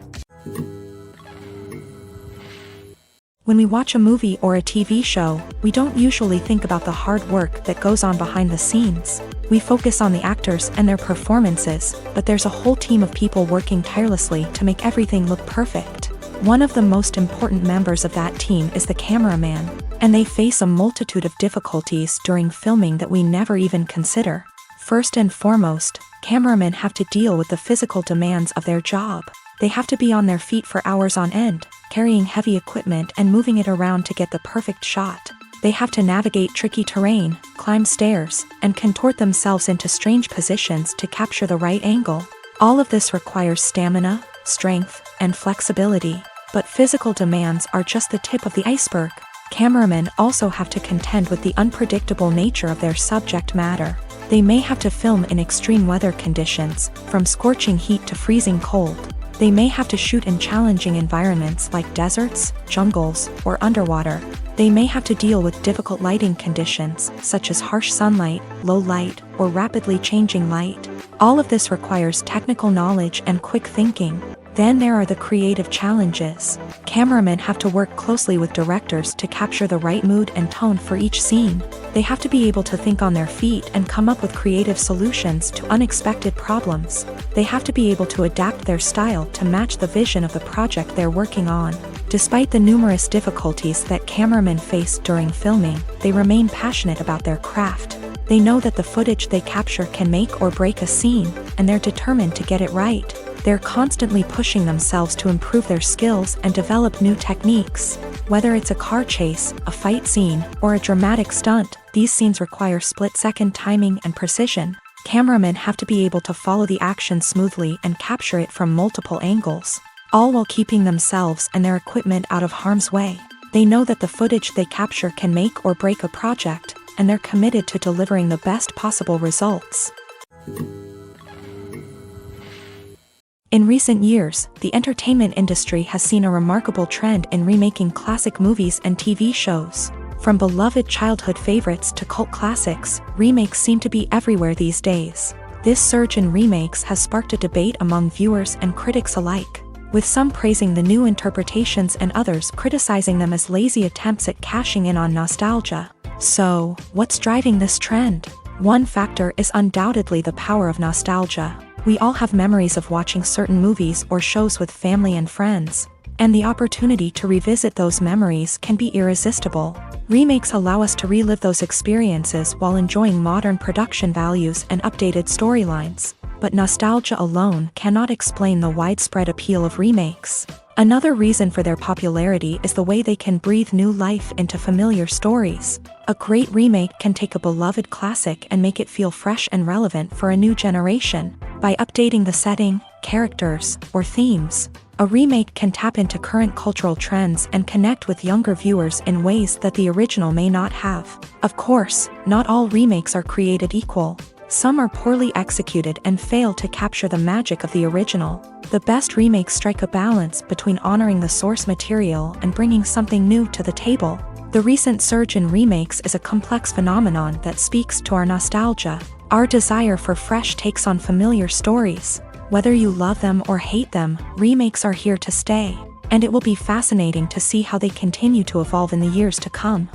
When we watch a movie or a TV show, we don't usually think about the hard work that goes on behind the scenes. We focus on the actors and their performances, but there's a whole team of people working tirelessly to make everything look perfect. One of the most important members of that team is the cameraman, and they face a multitude of difficulties during filming that we never even consider. First and foremost, cameramen have to deal with the physical demands of their job. They have to be on their feet for hours on end, carrying heavy equipment and moving it around to get the perfect shot. They have to navigate tricky terrain, climb stairs, and contort themselves into strange positions to capture the right angle. All of this requires stamina, strength, and flexibility. But physical demands are just the tip of the iceberg. Cameramen also have to contend with the unpredictable nature of their subject matter. They may have to film in extreme weather conditions, from scorching heat to freezing cold. They may have to shoot in challenging environments like deserts, jungles, or underwater. They may have to deal with difficult lighting conditions, such as harsh sunlight, low light, or rapidly changing light. All of this requires technical knowledge and quick thinking. Then there are the creative challenges. Cameramen have to work closely with directors to capture the right mood and tone for each scene. They have to be able to think on their feet and come up with creative solutions to unexpected problems. They have to be able to adapt their style to match the vision of the project they're working on. Despite the numerous difficulties that cameramen face during filming, they remain passionate about their craft. They know that the footage they capture can make or break a scene, and they're determined to get it right. They're constantly pushing themselves to improve their skills and develop new techniques. Whether it's a car chase, a fight scene, or a dramatic stunt, these scenes require split-second timing and precision. Cameramen have to be able to follow the action smoothly and capture it from multiple angles, all while keeping themselves and their equipment out of harm's way. They know that the footage they capture can make or break a project, and they're committed to delivering the best possible results. In recent years, the entertainment industry has seen a remarkable trend in remaking classic movies and TV shows. From beloved childhood favorites to cult classics, remakes seem to be everywhere these days. This surge in remakes has sparked a debate among viewers and critics alike, with some praising the new interpretations and others criticizing them as lazy attempts at cashing in on nostalgia. So, what's driving this trend? One factor is undoubtedly the power of nostalgia. We all have memories of watching certain movies or shows with family and friends, and the opportunity to revisit those memories can be irresistible. Remakes allow us to relive those experiences while enjoying modern production values and updated storylines. But nostalgia alone cannot explain the widespread appeal of remakes. Another reason for their popularity is the way they can breathe new life into familiar stories. A great remake can take a beloved classic and make it feel fresh and relevant for a new generation. By updating the setting, characters, or themes, a remake can tap into current cultural trends and connect with younger viewers in ways that the original may not have. Of course, not all remakes are created equal. Some are poorly executed and fail to capture the magic of the original. The best remakes strike a balance between honoring the source material and bringing something new to the table. The recent surge in remakes is a complex phenomenon that speaks to our nostalgia, our desire for fresh takes on familiar stories. Whether you love them or hate them, remakes are here to stay, and it will be fascinating to see how they continue to evolve in the years to come.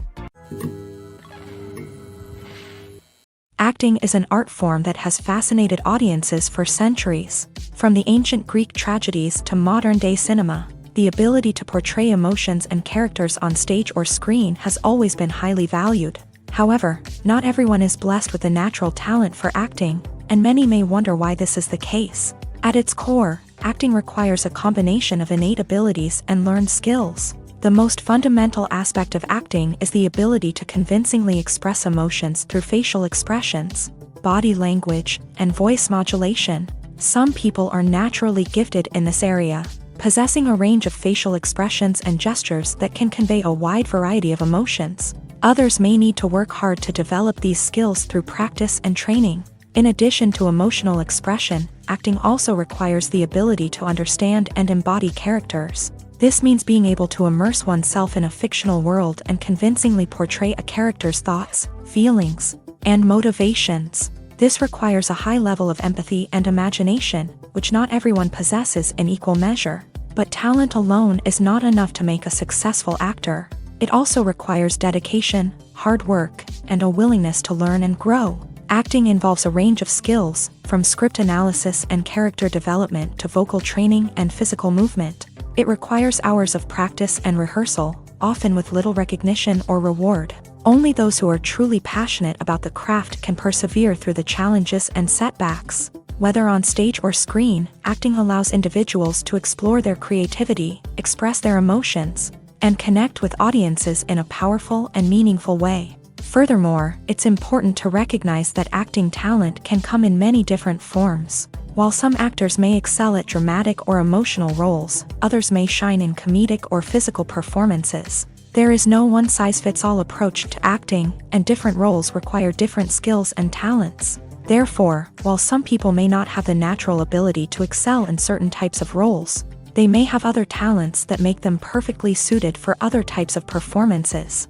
Acting is an art form that has fascinated audiences for centuries. From the ancient Greek tragedies to modern-day cinema, the ability to portray emotions and characters on stage or screen has always been highly valued. However, not everyone is blessed with a natural talent for acting, and many may wonder why this is the case. At its core, acting requires a combination of innate abilities and learned skills. The most fundamental aspect of acting is the ability to convincingly express emotions through facial expressions, body language, and voice modulation. Some people are naturally gifted in this area, possessing a range of facial expressions and gestures that can convey a wide variety of emotions. Others may need to work hard to develop these skills through practice and training. In addition to emotional expression, acting also requires the ability to understand and embody characters. This means being able to immerse oneself in a fictional world and convincingly portray a character's thoughts, feelings, and motivations. This requires a high level of empathy and imagination, which not everyone possesses in equal measure. But talent alone is not enough to make a successful actor. It also requires dedication, hard work, and a willingness to learn and grow. Acting involves a range of skills, from script analysis and character development to vocal training and physical movement. It requires hours of practice and rehearsal, often with little recognition or reward. Only those who are truly passionate about the craft can persevere through the challenges and setbacks. Whether on stage or screen, acting allows individuals to explore their creativity, express their emotions, and connect with audiences in a powerful and meaningful way. Furthermore, it's important to recognize that acting talent can come in many different forms. While some actors may excel at dramatic or emotional roles, others may shine in comedic or physical performances. There is no one-size-fits-all approach to acting, and different roles require different skills and talents. Therefore, while some people may not have the natural ability to excel in certain types of roles, they may have other talents that make them perfectly suited for other types of performances.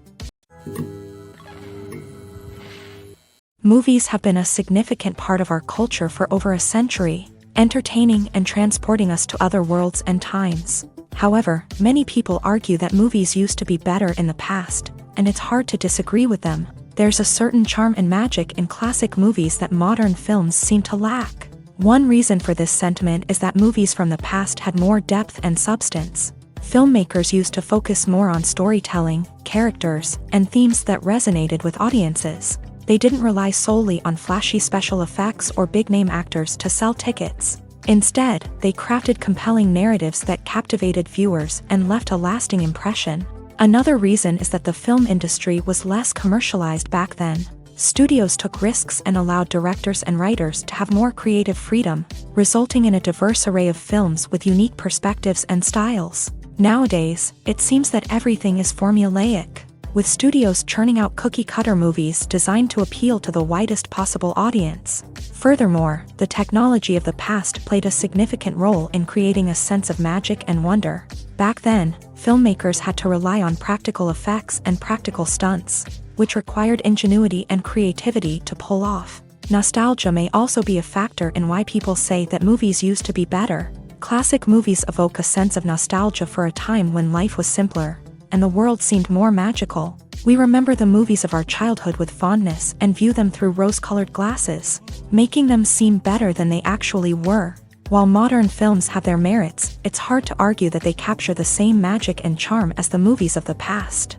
Movies have been a significant part of our culture for over a century, entertaining and transporting us to other worlds and times. However, many people argue that movies used to be better in the past, and it's hard to disagree with them. There's a certain charm and magic in classic movies that modern films seem to lack. One reason for this sentiment is that movies from the past had more depth and substance. Filmmakers used to focus more on storytelling, characters, and themes that resonated with audiences. They didn't rely solely on flashy special effects or big-name actors to sell tickets. Instead, they crafted compelling narratives that captivated viewers and left a lasting impression. Another reason is that the film industry was less commercialized back then. Studios took risks and allowed directors and writers to have more creative freedom, resulting in a diverse array of films with unique perspectives and styles. Nowadays, it seems that everything is formulaic, with studios churning out cookie-cutter movies designed to appeal to the widest possible audience. Furthermore, the technology of the past played a significant role in creating a sense of magic and wonder. Back then, filmmakers had to rely on practical effects and practical stunts, which required ingenuity and creativity to pull off. Nostalgia may also be a factor in why people say that movies used to be better. Classic movies evoke a sense of nostalgia for a time when life was simpler, and the world seemed more magical. We remember the movies of our childhood with fondness and view them through rose-colored glasses, making them seem better than they actually were. While modern films have their merits, it's hard to argue that they capture the same magic and charm as the movies of the past.